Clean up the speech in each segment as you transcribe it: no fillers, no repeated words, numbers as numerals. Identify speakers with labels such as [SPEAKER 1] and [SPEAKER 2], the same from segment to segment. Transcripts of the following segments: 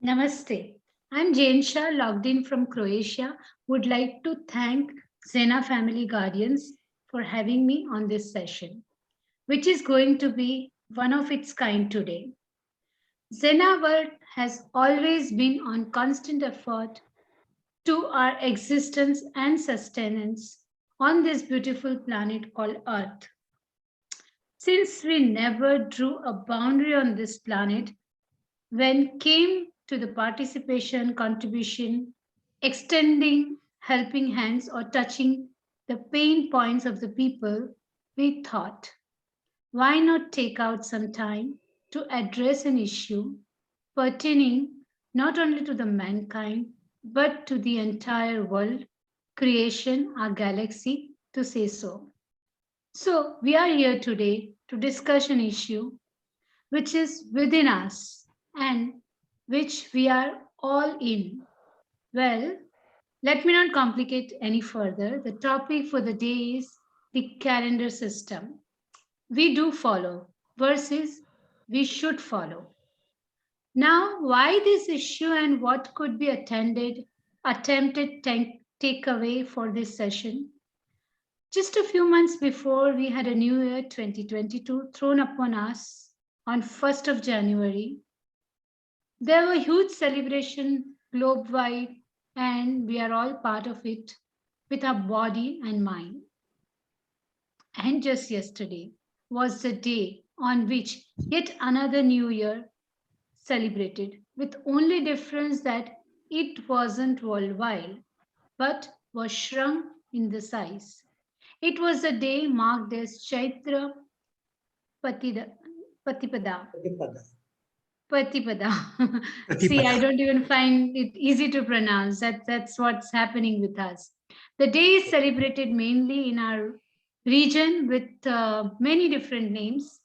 [SPEAKER 1] Namaste. I'm Jane Shah, logged in from Croatia. Would like to thank Zena Family Guardians for having me on this session, which is going to be one of its kind today. Zena World has always been on constant effort to our existence and sustenance on this beautiful planet called Earth. Since we never drew a boundary on this planet, when came to the participation, contribution, extending helping hands or touching the pain points of the people, we thought, why not take out some time to address an issue pertaining not only to the mankind but to the entire world, creation, our galaxy, to say so. So, we are here today to discuss an issue which is within us and which we are all in. Well, let me not complicate any further. The topic for the day is the calendar system. We do follow versus we should follow. Now, why this issue and what could be attempted takeaway for this session? Just a few months before we had a new year 2022 thrown upon us on 1st of January. There were huge celebration globe wide, and we are all part of it with our body and mind. And just yesterday was the day on which yet another new year celebrated, with only difference that it wasn't worldwide, but was shrunk in the size. It was a day marked as Chaitra Patida, Patipada.
[SPEAKER 2] Pratipada.
[SPEAKER 1] Patipada. See, I
[SPEAKER 2] Pratipada.
[SPEAKER 1] don't even find it easy to pronounce. That's what's happening with us. The day is celebrated mainly in our region with many different names,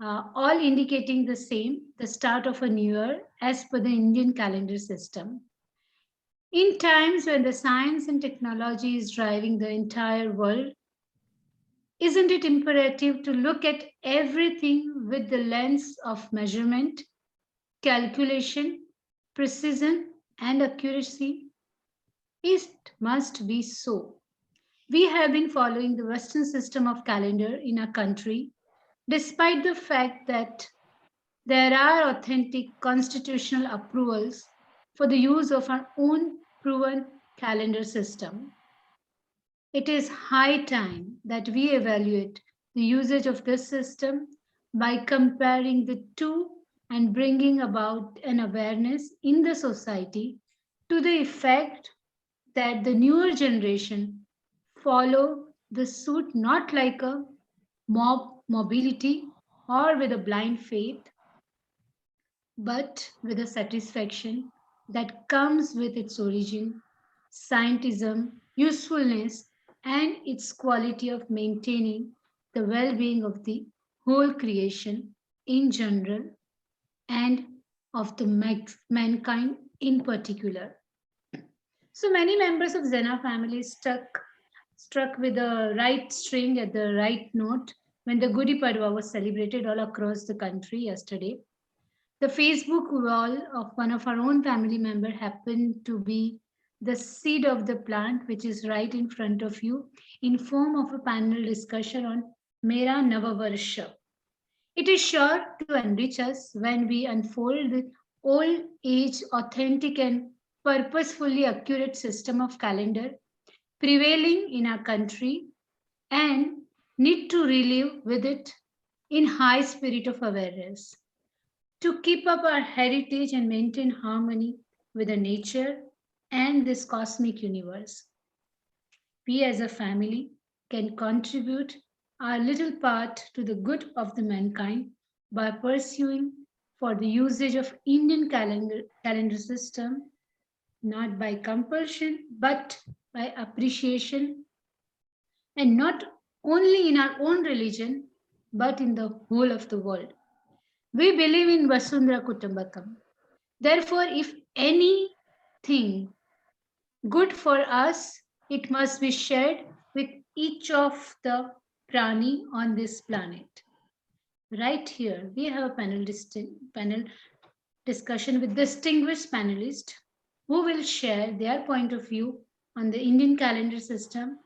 [SPEAKER 1] all indicating the same, the start of a new year as per the Indian calendar system. In times when the science and technology is driving the entire world, isn't it imperative to look at everything with the lens of measurement, calculation, precision, and accuracy? It must be so. We have been following the Western system of calendar in our country, despite the fact that there are authentic constitutional approvals for the use of our own proven calendar system. It is high time that we evaluate the usage of this system by comparing the two and bringing about an awareness in the society to the effect that the newer generation follow the suit not like a mob mobility or with a blind faith, but with a satisfaction that comes with its origin, scientism, usefulness, and its quality of maintaining the well being of the whole creation in general and of the mankind in particular. So many members of Zena family struck with the right string at the right note when the Gudi Padwa was celebrated all across the country yesterday. The Facebook wall of one of our own family member happened to be the seed of the plant, which is right in front of you, in form of a panel discussion on Mera Navavarsha. It is sure to enrich us when we unfold the old age, authentic and purposefully accurate system of calendar prevailing in our country and need to relive with it in high spirit of awareness to keep up our heritage and maintain harmony with the nature and this cosmic universe. We as a family can contribute our little part to the good of the mankind by pursuing for the usage of Indian calendar system not by compulsion but by appreciation, and not only in our own religion but in the whole of the world. We believe in Vasundhara Kutumbakam. Therefore, if anything good for us, it must be shared with each of the prani on this planet. Right here, we have a panel discussion with distinguished panelists who will share their point of view on the Indian calendar system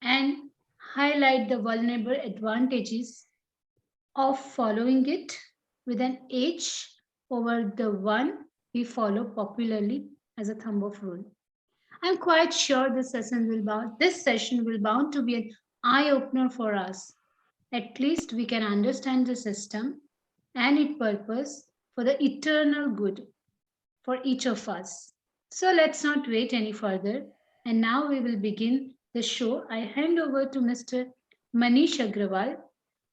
[SPEAKER 1] and highlight the vulnerable advantages of following it with an age over the one we follow popularly as a thumb of rule. I'm quite sure this session will bound to be an eye opener for us. At least we can understand the system and its purpose for the eternal good for each of us. So let's not wait any further. And now we will begin the show. I hand over to Mr. Manish Agrawal,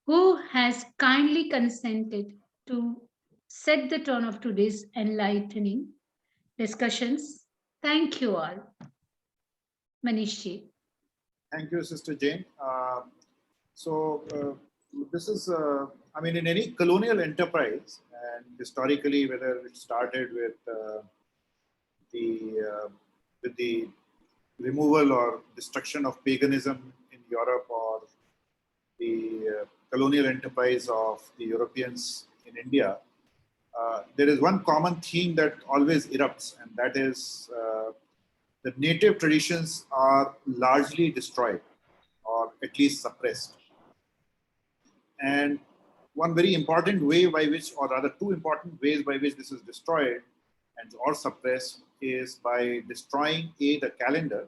[SPEAKER 1] who has kindly consented to set the tone of today's enlightening discussions. Thank you all. Manish ji.
[SPEAKER 2] Thank you, Sister Jane. This is, I mean, in any colonial enterprise, and historically, whether it started with the removal or destruction of paganism in Europe, or the colonial enterprise of the Europeans in India, there is one common theme that always erupts, and that is the native traditions are largely destroyed or at least suppressed. And one very important way by which, or rather two important ways by which this is destroyed and or suppressed, is by destroying the calendar,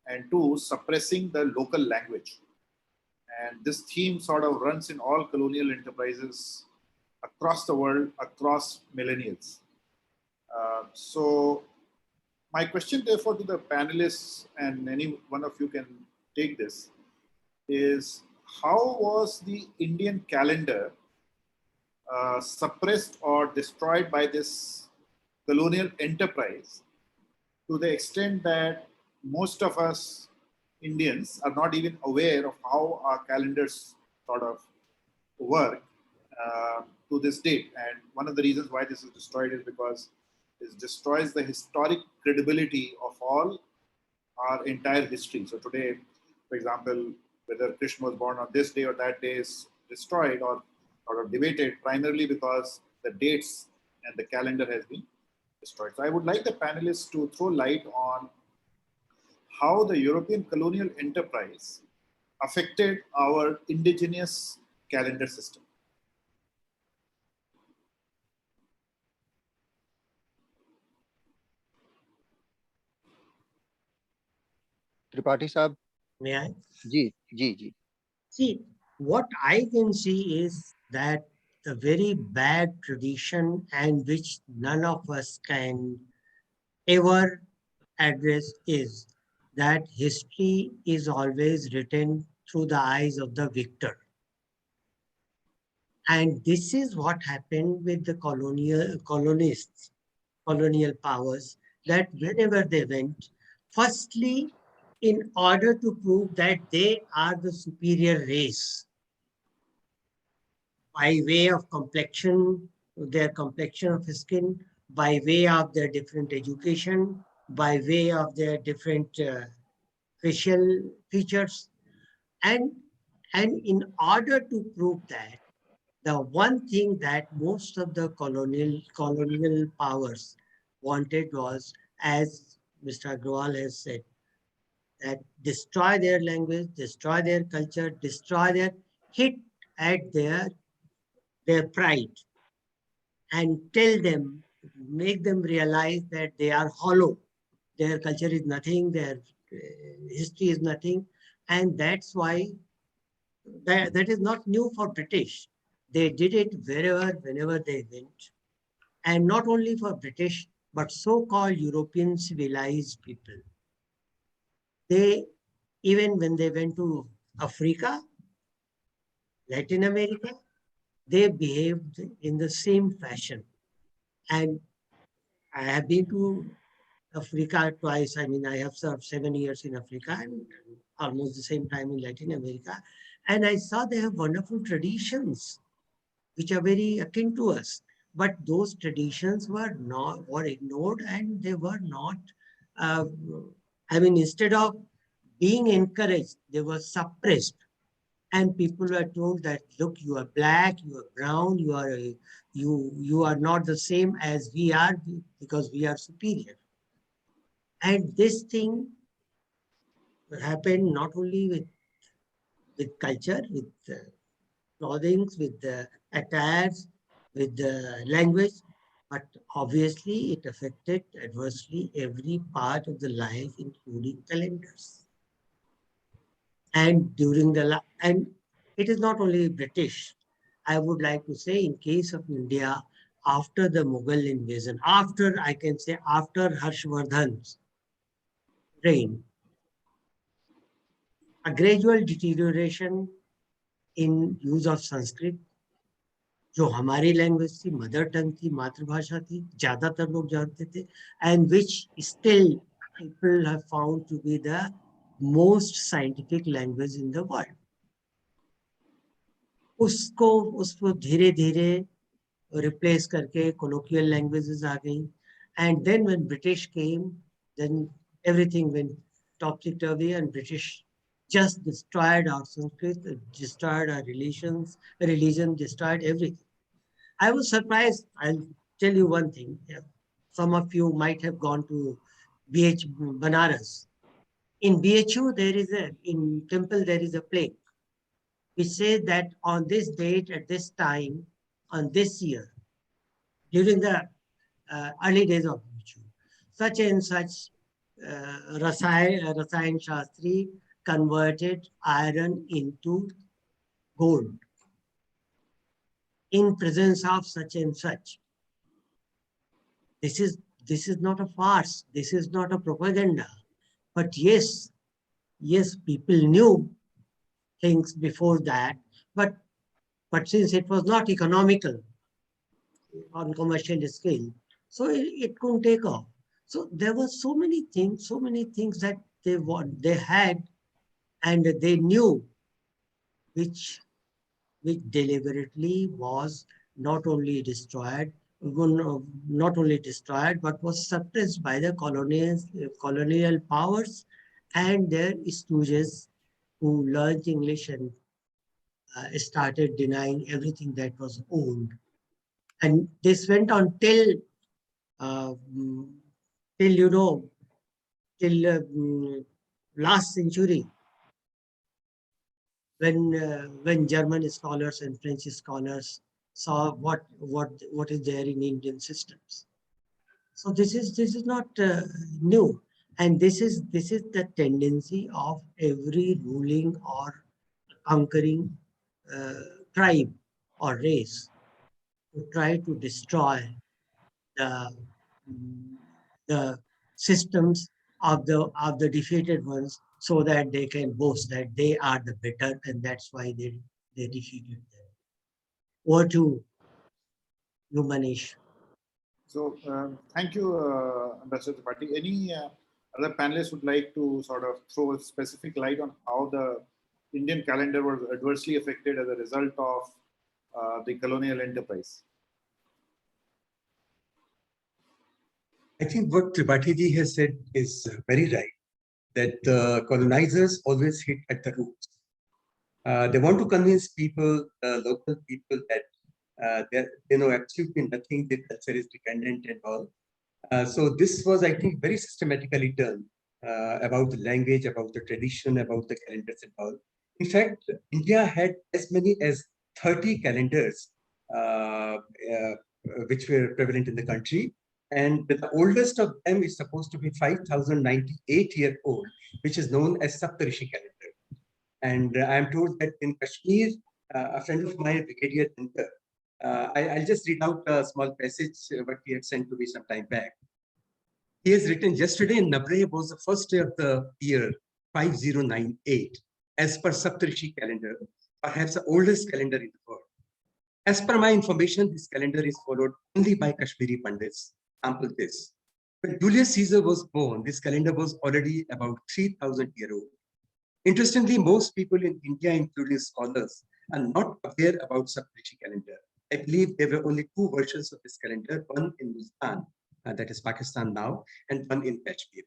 [SPEAKER 2] and two, suppressing the local language. And this theme sort of runs in all colonial enterprises across the world, across millennials. So my question, therefore, to the panelists, and any one of you can take this, is how was the Indian calendar suppressed or destroyed by this colonial enterprise, to the extent that most of us Indians are not even aware of how our calendars sort of work to this date. And one of the reasons why this is destroyed is because it destroys the historic credibility of all our entire history. So today, for example, whether Krishna was born on this day or that day is destroyed or sort of debated primarily because the dates and the calendar has been destroyed. So I would like the panelists to throw light on how the European colonial enterprise affected our indigenous calendar system.
[SPEAKER 3] Tripathi Sahab.
[SPEAKER 4] May I?
[SPEAKER 3] Ji.
[SPEAKER 4] See, what I can see is that the very bad tradition, and which none of us can ever address, is that history is always written through the eyes of the victor. And this is what happened with the colonists, colonial powers, that wherever they went, firstly, in order to prove that they are the superior race, by way of complexion, their complexion of skin, by way of their different education, by way of their different facial features. And in order to prove that, the one thing that most of the colonial powers wanted was, as Mr. Agrawal has said, that destroy their language, destroy their culture, hit at their pride, and tell them, make them realize that they are hollow. Their culture is nothing, their history is nothing. And that's why that is not new for British. They did it whenever they went. And not only for British, but so-called European civilized people. They, even when they went to Africa, Latin America, they behaved in the same fashion. And I have been to Africa twice. I mean, I have served 7 years in Africa and almost the same time in Latin America. And I saw they have wonderful traditions, which are very akin to us. But those traditions were ignored, and they were not, I mean, instead of being encouraged, they were suppressed. And people were told that, look, you are black, you are brown, you are not the same as we are because we are superior. And this thing happened not only with culture, with clothing, with the attires, with the language, but obviously it affected adversely every part of the life, including calendars. And and it is not only British. I would like to say, in case of India, after the Mughal invasion, after, I can say, after Harshvardhan's reign, a gradual deterioration in use of Sanskrit, जो हमारी language थी, mother tongue थी, मातृभाषा थी, ज्यादातर लोग जानते थे, and which still people have found to be the most scientific language in the world. उसको धीरे धीरे replace करके colloquial languages आ गई, and then when British came, then everything went topsy-turvy, and British just destroyed our Sanskrit, destroyed our religion, destroyed everything. I was surprised. I'll tell you one thing. Some of you might have gone to BH Banaras. In BHU, in temple, there is a plaque which says that on this date, at this time, on this year, during the early days of BHU, such and such Rasayan Shastri converted iron into gold in presence of such and such. This is not a farce. This is not a propaganda. But yes, people knew things before that, but since it was not economical on commercial scale, so it couldn't take off. So there were so many things that they had, and they knew, which deliberately was not only destroyed, but was suppressed by the colonial powers and their stooges who learned English and started denying everything that was owned. And this went on till last century, when German scholars and French scholars saw what is there in Indian systems. So this is not new, and this is the tendency of every ruling or conquering tribe or race to try to destroy the systems of the defeated ones, so that they can boast that they are the better, and that's why they defeated them. Over to you, Manish.
[SPEAKER 2] So thank you, Ambassador Tripathi. Any other panelists would like to sort of throw a specific light on how the Indian calendar was adversely affected as a result of the colonial enterprise?
[SPEAKER 5] I think what Tripathi ji has said is very right, that colonizers always hit at the roots. They want to convince people, local people, that they know absolutely nothing, the culture is dependent and all. So this was, I think, very systematically done about the language, about the tradition, about the calendars and all. In fact, India had as many as 30 calendars which were prevalent in the country. And the oldest of them is supposed to be 5,098-year-old, which is known as Saptarishi calendar. And I am told that in Kashmir, a friend of mine, Brigadier Tinker, I'll just read out a small passage what he had sent to me some time back. He has written, yesterday in Nabre was the first day of the year 5098, as per Saptarishi calendar, perhaps the oldest calendar in the world. As per my information, this calendar is followed only by Kashmiri Pandits. Sample this. When Julius Caesar was born, this calendar was already about 3,000-year-old. Interestingly, most people in India, including scholars, are not aware about Saptarishi calendar. I believe there were only two versions of this calendar, one in Multan, that is Pakistan now, and one in Kashmir.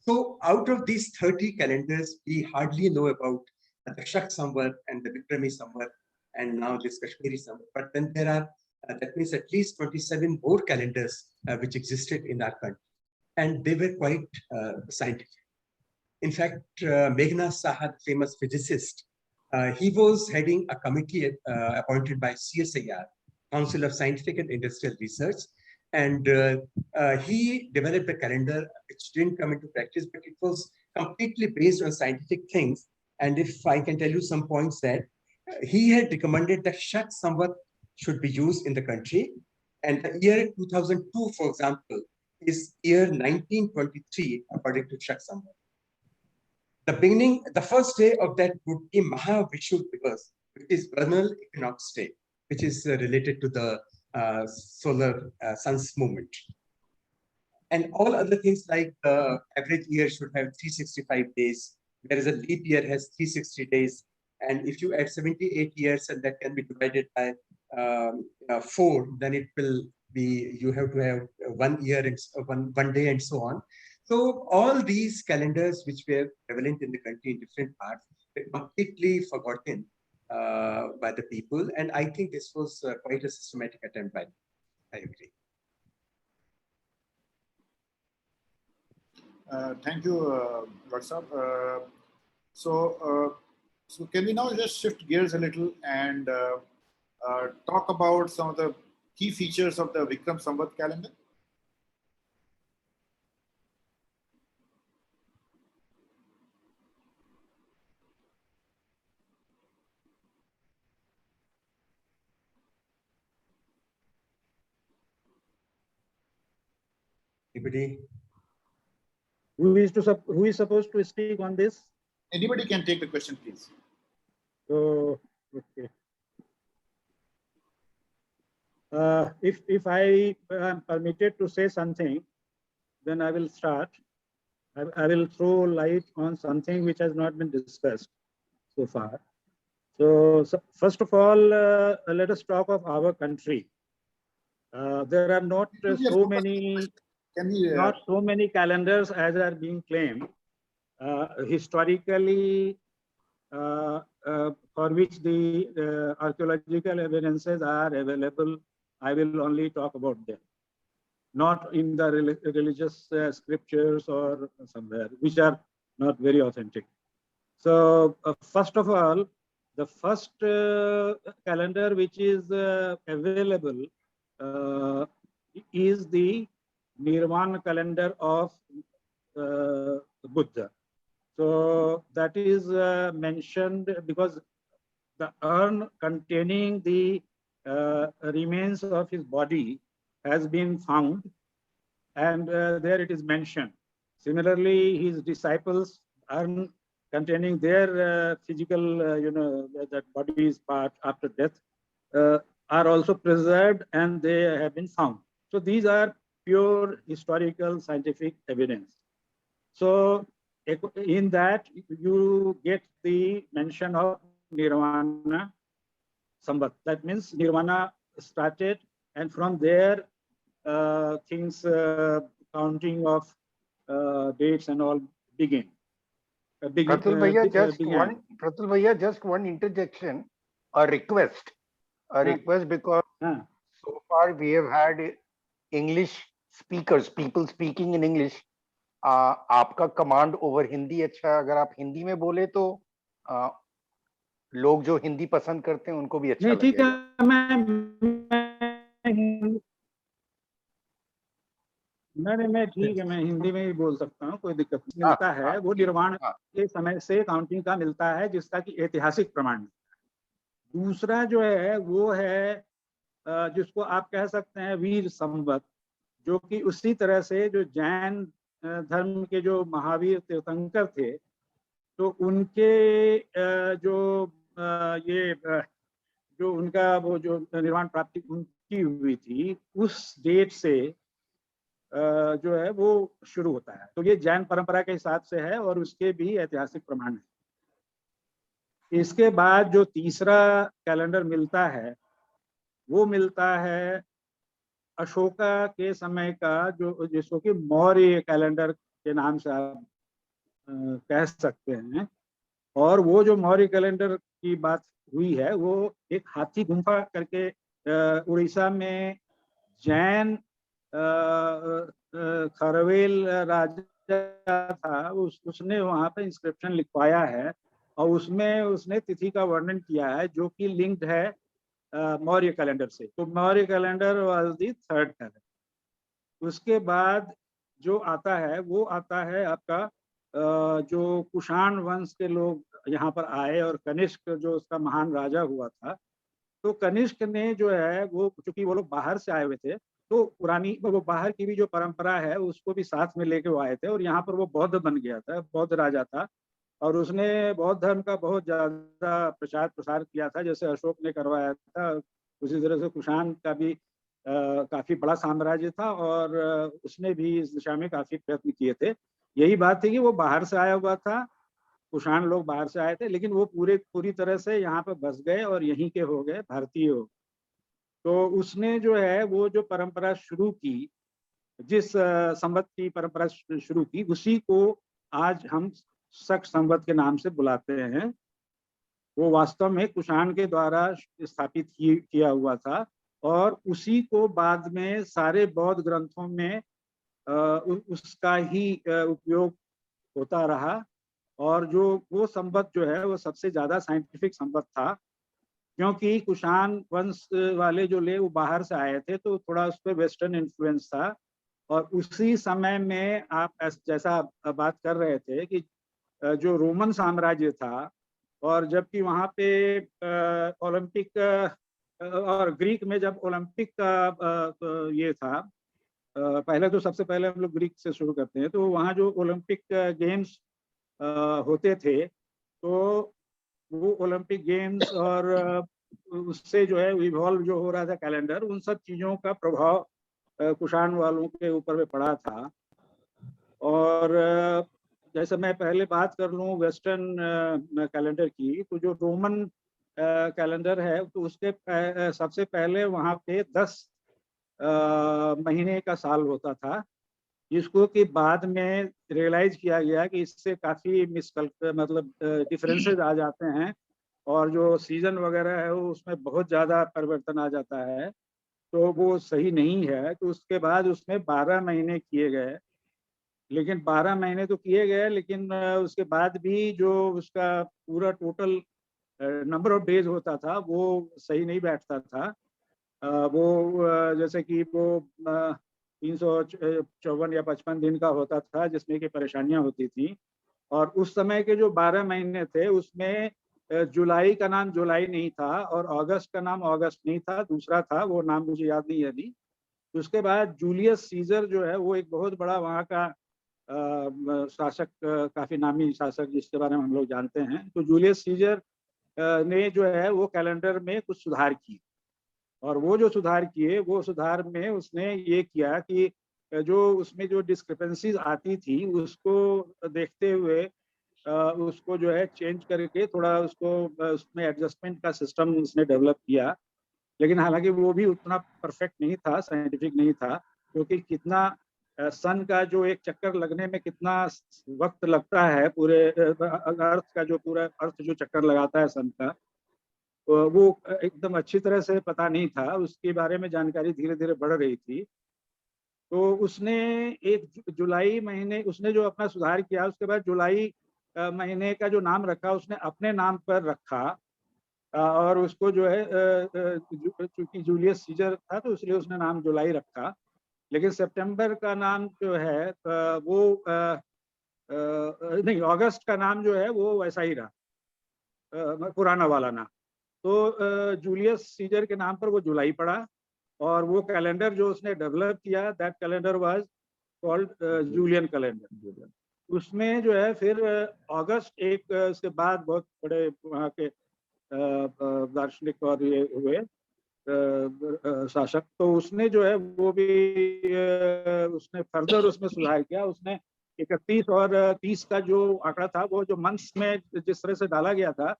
[SPEAKER 5] So out of these 30 calendars, we hardly know about the Shak Samvat and the Vikrami Samvat, and now this Kashmiri Samvat. But then there are, that means at least 27 more calendars which existed in our country, and they were quite scientific. In fact, Meghna Saha, famous physicist, he was heading a committee appointed by CSIR, Council of Scientific and Industrial Research, and he developed a calendar which didn't come into practice, but it was completely based on scientific things. And if I can tell you some points that he had recommended that Shak Samvat should be used in the country, and the year 2002, for example, is year 1923 according to Shak Samvat. The first day of that would be Maha Vishuv Divas, which is vernal equinox day, which is related to the solar sun's movement. And all other things like the average year should have 365 days, whereas a leap year has 360 days. And if you add 78 years and that can be divided by 4, then it will be, you have to have 1 year and one day and so on. So all these calendars which were prevalent in the country in different parts were completely forgotten by the people. And I think this was quite a systematic attempt by them. I agree.
[SPEAKER 2] Thank you, Dr. Saab. So can we now just shift gears a little and talk about some of the key features of the Vikram Samvat calendar?
[SPEAKER 5] Anybody?
[SPEAKER 6] Who is supposed to speak on this?
[SPEAKER 2] Anybody can take the question, please.
[SPEAKER 6] Oh, okay. If I am permitted to say something, then I will start. I will throw light on something which has not been discussed so far. So first of all, let us talk of our country. There are not so many. Not so many calendars as are being claimed. Historically, for which the archaeological evidences are available, I will only talk about them, not in the religious scriptures or somewhere, which are not very authentic. So first of all, the first calendar which is available is the Nirvana calendar of Buddha. So that is mentioned because the urn containing the remains of his body has been found, and there it is mentioned. Similarly, his disciples' urn containing their physical, that body's part after death are also preserved, and they have been found. So these are pure historical scientific evidence. So in that you get the mention of Nirvana Samvat. That means Nirvana started, and from there things counting of dates and all begin.
[SPEAKER 7] Pratul Bhaiya, just one interjection, a request because so far we have had English speakers, people speaking in English. आपका command over Hindi अच्छा, अगर आप हिंदी में बोले तो लोग जो हिंदी पसंद करते हैं उनको भी अच्छा लगेगा।
[SPEAKER 6] ठीक है, मैं ठीक है, मैं हिंदी में ही बोल सकता हूँ, कोई दिक्कत नहीं। मिलता है वो निर्वाण के समय से काउंटिंग का मिलता है, जिसका कि ऐतिहासिक प्रमाण। दूसरा जो है वो है जिसको आप कह सकते हैं वीर संवत, जो कि उसी तरह से जो जैन धर्म के जो महावीर तीर्थंकर थे, तो उनके जो उनका वो जो निर्वाण प्राप्ति उनकी हुई थी, उस डेट से जो है वो शुरू होता है। तो ये जैन परंपरा के हिसाब से है और उसके भी ऐतिहासिक प्रमाण है। इसके बाद जो तीसरा कैलेंडर मिलता है वो मिलता है अशोका के समय का, जो जिसको कि मौर्य कैलेंडर के नाम से आप कह सकते हैं। और वो जो मौर्य कैलेंडर की बात हुई है वो एक हाथी गुम्फा करके उड़ीसा में जैन खरवेल राजा था, उसने वहां पे इंस्क्रिप्शन लिखवाया है और उसमें उसने तिथि का वर्णन किया है जो कि लिंक्ड है मौर्य कैलेंडर से। तो Maurya calendar was the third calendar. उसके बाद जो आता है वो आता है आपका जो कुषाण वंश के लोग यहाँ पर आए और कनिष्क जो उसका महान राजा हुआ था, तो कनिष्क ने जो है वो, चूंकि वो लोग बाहर से आए हुए थे, तो पुरानी वो बाहर की भी जो परंपरा है उसको भी साथ में लेके वो आए थे और यहाँ पर वो बौद्ध बन गया था, बौद्ध राजा था और उसने बौद्ध धर्म का बहुत ज्यादा प्रचार प्रसार किया था जैसे अशोक ने करवाया था। उसी तरह से कुषाण का भी काफी बड़ा साम्राज्य था और उसने भी इस दिशा में काफी प्रयत्न किए थे। यही बात थी कि वो बाहर से आया हुआ था, कुषाण लोग बाहर से आए थे, लेकिन वो पूरी तरह से यहाँ पर बस गए और यहीं के हो गए, भारतीय हो। तो उसने जो है वो जो परंपरा शुरू की, जिस संवत की परंपरा शुरू की, उसी को आज हम शक संवत के नाम से बुलाते हैं। वो वास्तव में कुषाण के द्वारा स्थापित किया हुआ था और उसी को बाद में सारे बौद्ध ग्रंथों में उसका ही उपयोग होता रहा। और जो वो संवत जो है वो सबसे ज्यादा साइंटिफिक संवत था, क्योंकि कुषाण वंश वाले जो ले वो बाहर से आए थे तो थोड़ा उस पर वेस्टर्न इन्फ्लुएंस था। और उसी समय में आप जैसा बात कर रहे थे कि जो रोमन साम्राज्य था, और जबकि वहाँ पे ओलंपिक और ग्रीक में जब ओलंपिक का ये था, पहले तो सबसे पहले हम लोग ग्रीक से शुरू करते हैं, तो वहाँ जो ओलंपिक गेम्स होते थे, तो वो ओलंपिक गेम्स और उससे जो है इवॉल्व जो हो रहा था कैलेंडर, उन सब चीज़ों का प्रभाव कुषाण वालों के ऊपर में पड़ा था। और जैसे मैं पहले बात कर लूँ वेस्टर्न कैलेंडर की, तो जो रोमन कैलेंडर है तो उसके सबसे पहले वहाँ पे 10 महीने का साल होता था, जिसको कि बाद में रियलाइज किया गया कि इससे काफ़ी मतलब डिफरेंसेस आ जाते हैं और जो सीजन वगैरह है वो उसमें बहुत ज़्यादा परिवर्तन आ जाता है, तो वो सही नहीं है। तो उसके बाद उसमें 12 महीने किए गए, लेकिन 12 महीने तो किए गए, लेकिन उसके बाद भी जो उसका पूरा टोटल नंबर ऑफ डेज होता था वो सही नहीं बैठता था। वो जैसे कि वो 354 या 55 दिन का होता था, जिसमें कि परेशानियां होती थी। और उस समय के जो 12 महीने थे उसमें जुलाई का नाम जुलाई नहीं था और अगस्त का नाम अगस्त नहीं था, दूसरा था, वो नाम मुझे याद नहीं है अभी। उसके बाद जूलियस सीजर जो है वो एक बहुत बड़ा वहाँ का शासक, काफी नामी शासक जिसके बारे में हम लोग जानते हैं। तो जूलियस सीजर ने जो है वो कैलेंडर में कुछ सुधार किए, और वो जो सुधार किए वो सुधार में उसने ये किया कि जो उसमें जो डिस्क्रिपेंसीज आती थी उसको देखते हुए उसको जो है चेंज करके थोड़ा उसको उसमें एडजस्टमेंट का सिस्टम उसने डेवलप किया। लेकिन हालांकि वो भी उतना परफेक्ट नहीं था, साइंटिफिक नहीं था, क्योंकि कितना सन का जो एक चक्कर लगने में कितना वक्त लगता है, पूरे अर्थ का जो पूरा अर्थ जो चक्कर लगाता है सन का, वो एकदम अच्छी तरह से पता नहीं था, उसके बारे में जानकारी धीरे धीरे बढ़ रही थी। तो उसने एक जुलाई महीने उसने जो अपना सुधार किया, उसके बाद जुलाई महीने का जो नाम रखा उसने अपने नाम पर रखा, और उसको जो है चूंकि जूलियस सीजर था तो इसलिए उसने नाम जुलाई रखा। लेकिन सितंबर का नाम जो है वो नहीं, अगस्त का नाम जो है वो वैसा ही रहा, पुराना वाला नाम। तो जूलियस सीजर के नाम पर वो जुलाई पड़ा, और वो कैलेंडर जो उसने डेवलप किया, that calendar was called Julian calendar. उसमें जो है फिर अगस्त एक उसके बाद बहुत बड़े वहाँ के दार्शनिक और ये हुए शासक, तो उसने जो है वो भी उसने फर्दर उसमें सुधार किया। उसने 31 और 30 का जो आंकड़ा था, वो जो मंथ्स में जिस तरह से डाला गया था,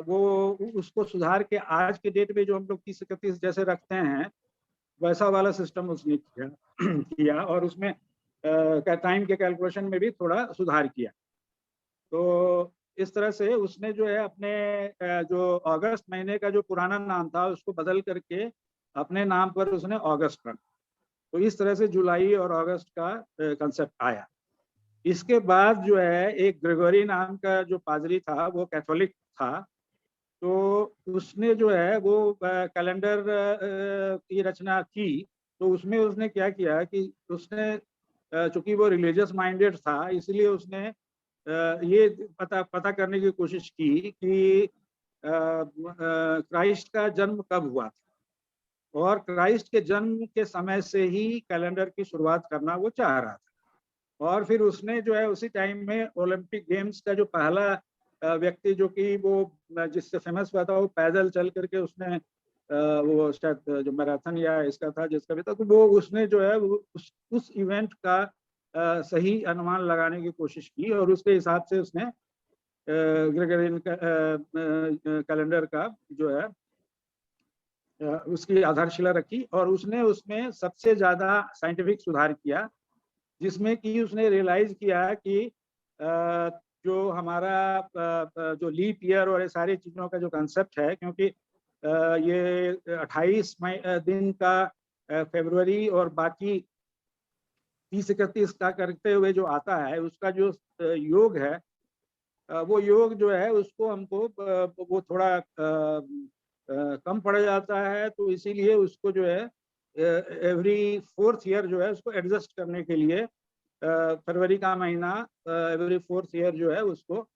[SPEAKER 6] वो उसको सुधार के आज के डेट में जो हम लोग 30-31 जैसे रखते हैं वैसा वाला सिस्टम उसने किया और उसमें टाइम के कैलकुलेशन में भी थोड़ा सुधार किया। तो इस तरह से उसने जो है अपने जो अगस्त महीने का जो पुराना नाम था उसको बदल करके अपने नाम पर उसने अगस्त रखा। तो इस तरह से जुलाई और अगस्त का कंसेप्ट आया। इसके बाद जो है एक ग्रेगोरी नाम का जो पादरी था, वो कैथोलिक था, तो उसने जो है वो कैलेंडर की रचना की। तो उसमें उसने क्या किया कि उसने चूंकि वो रिलीजियस माइंडेड था, इसलिए उसने ये पता करने की कोशिश की कि क्राइस्ट का जन्म कब हुआ था, और क्राइस्ट के जन्म के समय से ही कैलेंडर की शुरुआत करना वो चाह रहा था। और फिर उसने जो है उसी टाइम में ओलंपिक गेम्स का जो पहला व्यक्ति जो कि वो जिससे फेमस हुआ था, वो पैदल चल करके उसने वो शायद जो मैराथन या इसका था जिसका भी था, तो वो उसने जो है वो उस इवेंट का सही अनुमान लगाने की कोशिश की, और उसके हिसाब से उसने ग्रेगोरियन कैलेंडर का जो है उसकी आधारशिला रखी, और उसने उसमें सबसे ज्यादा साइंटिफिक सुधार किया, जिसमें कि उसने रियलाइज किया कि जो हमारा जो लीप ईयर और ये सारी चीज़ों का जो कंसेप्ट है, क्योंकि ये 28 दिन का फरवरी और बाकी 30-31 का करते हुए जो आता है, उसका जो योग है, वो योग जो है उसको हमको वो थोड़ा कम पड़ जाता है, तो इसीलिए उसको जो है एवरी 4th ईयर जो है उसको एडजस्ट करने के लिए फरवरी का महीना एवरी 4th ईयर जो है उसको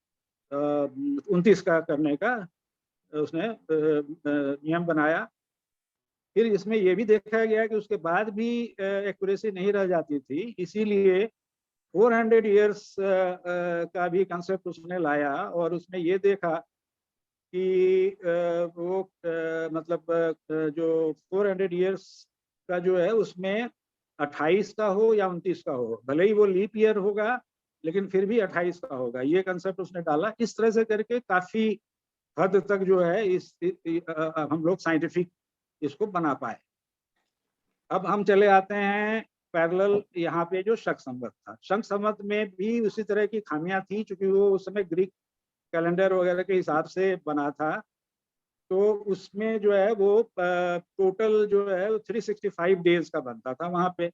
[SPEAKER 6] 29 का करने का उसने नियम बनाया। फिर इसमें ये भी देखा गया कि उसके बाद भी एक्यूरेसी नहीं रह जाती थी, इसीलिए 400 ईयर्स का भी कंसेप्ट उसने लाया, और उसने ये देखा कि वो मतलब जो 400 ईयर्स का जो है उसमें 28 का हो या 29 का हो, भले ही वो लीप ईयर होगा लेकिन फिर भी 28 का होगा, ये कंसेप्ट उसने डाला। इस तरह से करके काफी हद तक जो है हम लोग साइंटिफिक इसको बना पाए। अब हम चले आते हैं पैरेलल यहाँ पे जो शक संवत था। शक संवत में भी उसी तरह की खामियां थी, क्योंकि वो उस समय ग्रीक कैलेंडर वगैरह के हिसाब से बना था, तो उसमें जो है वो टोटल जो है 365 डेज का बनता था वहाँ पे,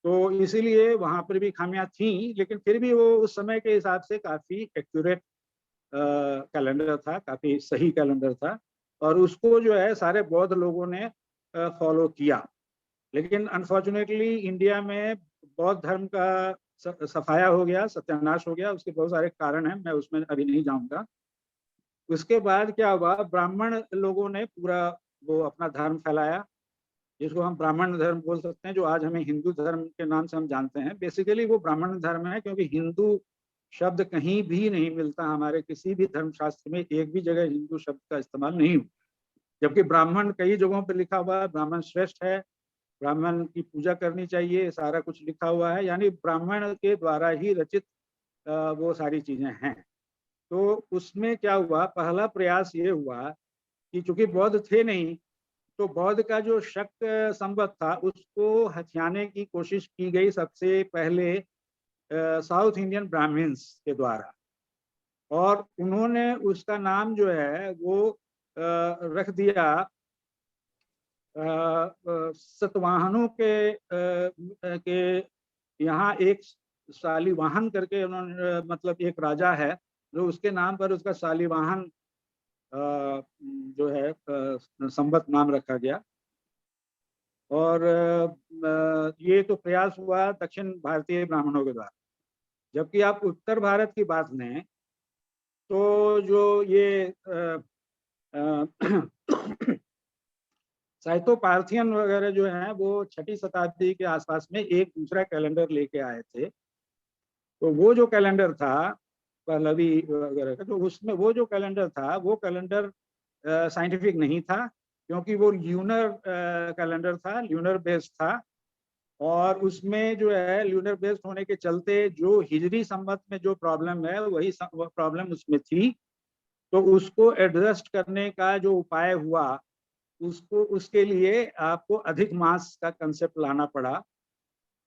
[SPEAKER 6] तो इसीलिए वहाँ पर भी खामियां थी, लेकिन फिर भी वो उस समय के हिसाब से काफ़ी एक्यूरेट कैलेंडर था, काफ़ी सही कैलेंडर था, और उसको जो है सारे बौद्ध लोगों ने फॉलो किया। लेकिन अनफॉर्चुनेटली इंडिया में बौद्ध धर्म का सफाया हो गया, सत्यानाश हो गया, उसके बहुत सारे कारण हैं, मैं उसमें अभी नहीं जाऊँगा। उसके बाद क्या हुआ, ब्राह्मण लोगों ने पूरा वो अपना धर्म फैलाया, जिसको हम ब्राह्मण धर्म बोल सकते हैं, जो आज हमें हिंदू धर्म के नाम से हम जानते हैं। बेसिकली वो ब्राह्मण धर्म है, क्योंकि हिंदू शब्द कहीं भी नहीं मिलता, हमारे किसी भी धर्मशास्त्र में एक भी जगह हिंदू शब्द का इस्तेमाल नहीं हुआ, जबकि ब्राह्मण कई जगहों पर लिखा हुआ है, ब्राह्मण श्रेष्ठ है, ब्राह्मण की पूजा करनी चाहिए, सारा कुछ लिखा हुआ है, यानी ब्राह्मण के द्वारा ही रचित वो सारी चीजें हैं। तो उसमें क्या हुआ, पहला प्रयास ये हुआ कि चूंकि बौद्ध थे नहीं, तो बौद्ध का जो शक संवत था उसको हथियाने की कोशिश की गई सबसे पहले साउथ इंडियन ब्राह्मण्स के द्वारा, और उन्होंने उसका नाम जो है वो रख दिया सतवाहनों के यहाँ एक शालिवाहन करके उन्होंने, मतलब एक राजा है जो उसके नाम पर उसका शालिवाहन जो है संवत नाम रखा गया। और ये तो प्रयास हुआ दक्षिण भारतीय ब्राह्मणों के द्वारा। जबकि आप उत्तर भारत की बात लें तो जो ये साइटोपार्थियन वगैरह जो हैं वो 6ठी शताब्दी के आसपास में एक दूसरा कैलेंडर लेके आए थे। तो वो जो कैलेंडर था पहलवी वगैरह का, तो उसमें वो जो कैलेंडर था वो कैलेंडर साइंटिफिक नहीं था, क्योंकि वो ल्यूनर कैलेंडर था, ल्यूनर बेस्ड था, और उसमें जो है ल्यूनर बेस्ड होने के चलते जो हिजरी संवत में जो प्रॉब्लम है वही प्रॉब्लम उसमें थी। तो उसको एडजस्ट करने का जो उपाय हुआ, उसको उसके लिए आपको अधिक मास का कंसेप्ट लाना पड़ा,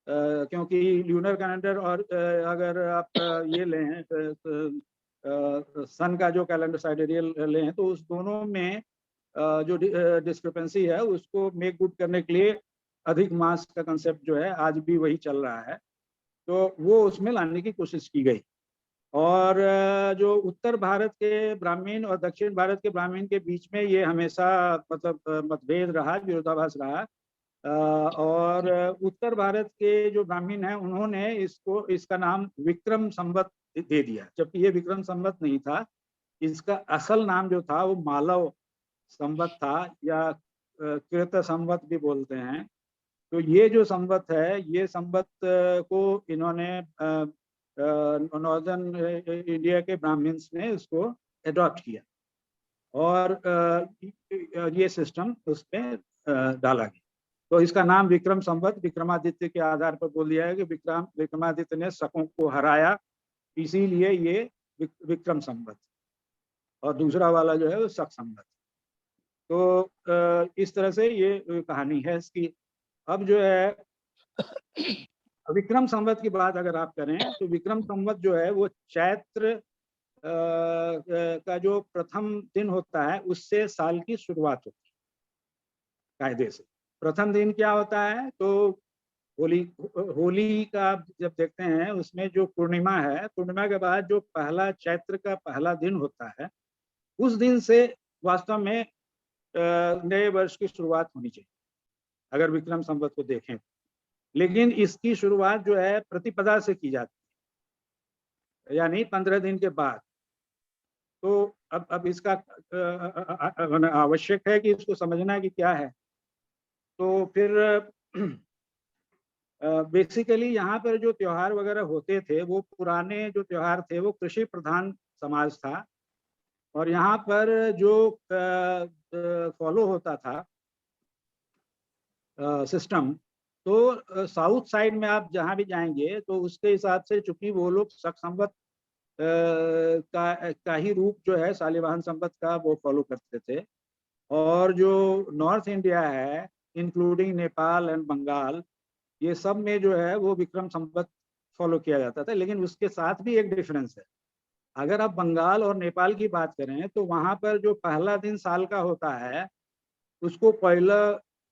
[SPEAKER 6] क्योंकि ल्यूनर कैलेंडर और अगर आप ये लें सन का जो कैलेंडर साइडेरियल लें तो उस दोनों में जो डिस्क्रिपेंसी है उसको मेक गुड करने के लिए अधिक मास का कंसेप्ट जो है आज भी वही चल रहा है, तो वो उसमें लाने की कोशिश की गई। और जो उत्तर भारत के ब्राह्मण और दक्षिण भारत के ब्राह्मण के बीच में ये हमेशा मतलब मतभेद रहा, विरोधाभास रहा। और उत्तर भारत के जो ब्राह्मण हैं उन्होंने इसका नाम विक्रम संवत दे दिया, जबकि ये विक्रम संवत नहीं था। इसका असल नाम जो था वो मालव संवत था, या कृत संवत भी बोलते हैं। तो ये जो संवत है, ये संवत को इन्होंने नॉर्दर्न इंडिया के ब्राह्मण्स ने उसको एडॉप्ट किया और ये सिस्टम उस पर डाला गया। तो इसका नाम विक्रम संवत विक्रमादित्य के आधार पर बोल दिया है कि विक्रमादित्य ने शकों को हराया, इसीलिए ये विक्रम संवत, और दूसरा वाला जो है वो शक संवत। तो इस तरह से ये कहानी है इसकी। अब जो है विक्रम संवत की बात अगर आप करें तो विक्रम संवत जो है वो चैत्र का जो प्रथम दिन होता है उससे साल की शुरुआत होती है कायदे से। प्रथम दिन क्या होता है, तो होली का जब देखते हैं उसमें जो पूर्णिमा है, पूर्णिमा के बाद जो पहला चैत्र का पहला दिन होता है, उस दिन से वास्तव में नए वर्ष की शुरुआत होनी चाहिए अगर विक्रम संवत को देखें। लेकिन इसकी शुरुआत जो है प्रतिपदा से की जाती है, यानी 15 दिन के बाद। तो अब इसका आवश्यक है कि इसको समझना कि क्या है। तो फिर बेसिकली यहाँ पर जो त्योहार वगैरह होते थे वो पुराने जो त्योहार थे वो कृषि प्रधान समाज था, और यहाँ पर जो फॉलो होता था सिस्टम, तो साउथ साइड में आप जहाँ भी जाएंगे तो उसके हिसाब से चूंकि वो लोग शक संवत का ही रूप जो है शालिवाहन संवत का वो फॉलो करते थे। और जो नॉर्थ इंडिया है इंक्लूडिंग नेपाल एंड बंगाल, ये सब में जो है वो विक्रम संवत फॉलो किया जाता था। लेकिन उसके साथ भी एक डिफरेंस है। अगर आप बंगाल और नेपाल की बात करें तो वहाँ पर जो पहला दिन साल का होता है उसको पहला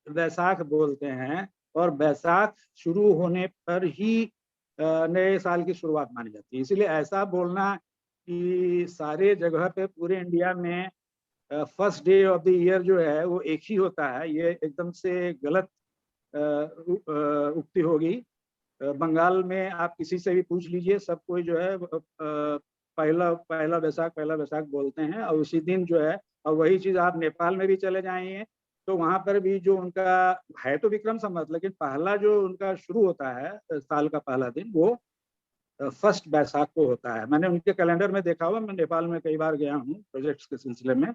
[SPEAKER 6] वैसाख बोलते हैं, और वैसाख शुरू होने पर ही नए साल की शुरुआत मानी जाती है। इसलिए ऐसा बोलना कि सारे जगह पे पूरे इंडिया में first day of the year जो है वो एक ही होता है, ये एकदम से गलत उक्ति होगी। बंगाल में आप किसी से भी पूछ लीजिए, सब कोई जो है पहला वैसाख बोलते हैं, और उसी दिन जो है, और वही चीज़ आप नेपाल में भी चले जाएंगे तो वहाँ पर भी जो उनका है तो विक्रम संवत, लेकिन पहला जो उनका शुरू होता है साल का पहला दिन वो फर्स्ट वैसाख को होता है। मैंने उनके कैलेंडर में देखा हुआ, मैं नेपाल में कई बार गया हूँ प्रोजेक्ट्स के सिलसिले में,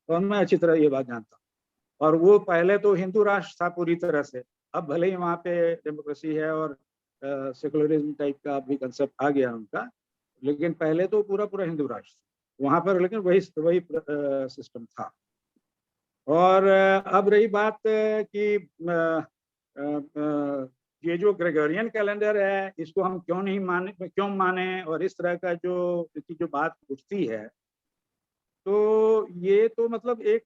[SPEAKER 6] और मैं अच्छी तरह ये बात जानता हूँ। और वो पहले तो हिंदू राष्ट्र था पूरी तरह से, अब भले ही वहाँ पे डेमोक्रेसी है और सेकुलरिज्म टाइप का भी कंसेप्ट आ गया उनका, लेकिन पहले तो पूरा हिंदू राष्ट्र वहाँ पर, लेकिन वही सिस्टम था। और अब रही बात कि ये जो ग्रेगोरियन कैलेंडर है इसको हम क्यों माने और इस तरह का जो बात उठती है, तो ये तो मतलब एक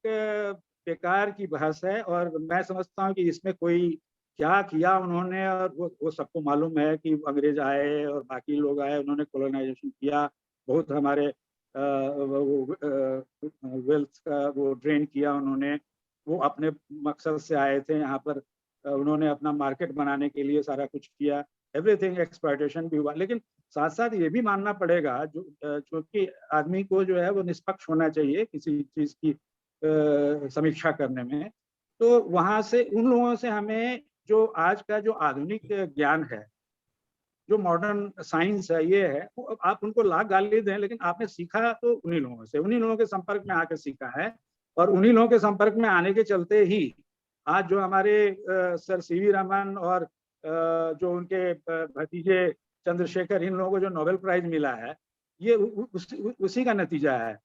[SPEAKER 6] बेकार की बहस है। और मैं समझता हूँ कि इसमें कोई क्या किया उन्होंने, और वो सबको मालूम है कि अंग्रेज आए और बाकी लोग आए, उन्होंने कॉलोनाइजेशन किया, बहुत हमारे वेल्थ का वो ड्रेन किया उन्होंने। वो अपने मकसद से आए थे यहाँ पर, उन्होंने अपना मार्केट बनाने के लिए सारा कुछ किया, एवरीथिंग एक्सप्लॉयटेशन भी हुआ। लेकिन साथ साथ ये भी मानना पड़ेगा क्योंकि आदमी को जो है वो निष्पक्ष होना चाहिए किसी चीज़ की समीक्षा करने में। तो वहाँ से उन लोगों से हमें जो आज का जो आधुनिक ज्ञान है, जो मॉडर्न साइंस है, ये है, वो आप उनको लाख गाली दें, लेकिन आपने सीखा तो उन्हीं लोगों से, उन्हीं लोगों के संपर्क में आकर सीखा है। और उन्हीं लोगों के संपर्क में आने के चलते ही आज जो हमारे सर सीवी रमन और जो उनके भतीजे चंद्रशेखर, इन लोगों को जो नोबेल प्राइज मिला है, ये उसी का नतीजा है।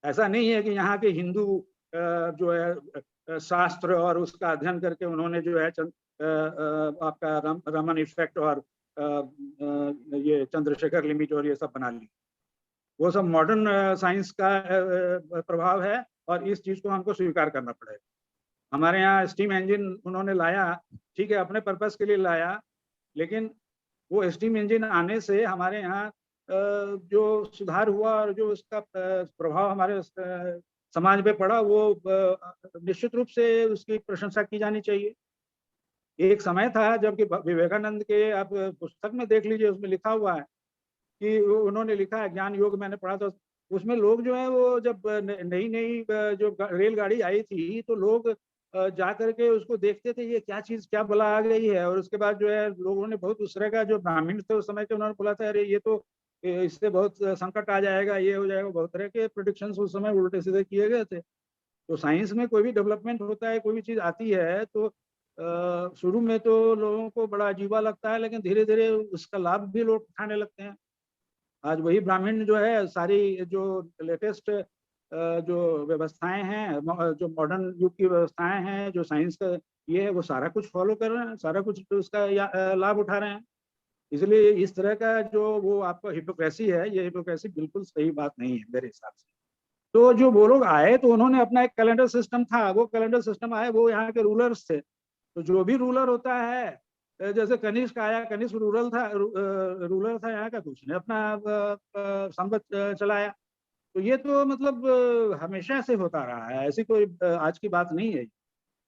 [SPEAKER 6] ऐसा नहीं है कि यहाँ के हिंदू जो है शास्त्र और उसका अध्ययन करके उन्होंने जो है आपका रमन इफेक्ट और ये चंद्रशेखर लिमिट और ये सब बना ली। वो सब मॉडर्न साइंस का प्रभाव है और इस चीज को हमको स्वीकार करना पड़ेगा। हमारे यहाँ स्टीम इंजन उन्होंने लाया, ठीक है, अपने पर्पस के लिए लाया, लेकिन वो स्टीम इंजन आने से हमारे यहाँ जो सुधार हुआ और जो उसका प्रभाव हमारे समाज पे पड़ा, वो निश्चित रूप से उसकी प्रशंसा की जानी चाहिए। एक समय था जबकि विवेकानंद के आप पुस्तक में देख लीजिए, उसमें लिखा हुआ है कि उन्होंने लिखा है, ज्ञान योग मैंने पढ़ा था, उसमें लोग जो है वो जब नई नई जो रेलगाड़ी आई थी तो लोग जा करके उसको देखते थे, ये क्या चीज क्या बला आ गई है। और उसके बाद जो है लोगों ने बहुत उस तरह का, जो ब्राह्मण थे उस समय के, उन्होंने बोला था अरे ये तो इससे बहुत संकट आ जाएगा, ये हो जाएगा, बहुत तरह के प्रोडिक्शंस उस समय उल्टे सीधे किए गए थे। तो साइंस में कोई भी डेवलपमेंट होता है, कोई भी चीज आती है, तो शुरू में तो लोगों को बड़ा अजीबा लगता है, लेकिन धीरे धीरे उसका लाभ भी लोग उठाने लगते हैं। आज वही ब्राह्मण जो है सारी जो लेटेस्ट जो व्यवस्थाएं हैं, जो मॉडर्न युग की व्यवस्थाएं हैं, जो साइंस का ये है, वो सारा कुछ फॉलो कर रहे हैं, सारा कुछ उसका लाभ उठा रहे हैं। इसलिए इस तरह का जो वो आपका हिपोक्रेसी है, ये हिपोक्रेसी बिल्कुल सही बात नहीं है मेरे हिसाब से। तो जो वो लोग आए तो उन्होंने अपना एक कैलेंडर सिस्टम था, वो कैलेंडर सिस्टम आए, वो यहाँ के रूलर्स थे। तो जो भी रूलर होता है, जैसे कनिष्क आया, कनिष्क रूलर था यहाँ का, तो उसने अपना संवत चलाया। तो ये तो मतलब हमेशा से होता रहा है, ऐसी कोई आज की बात नहीं है।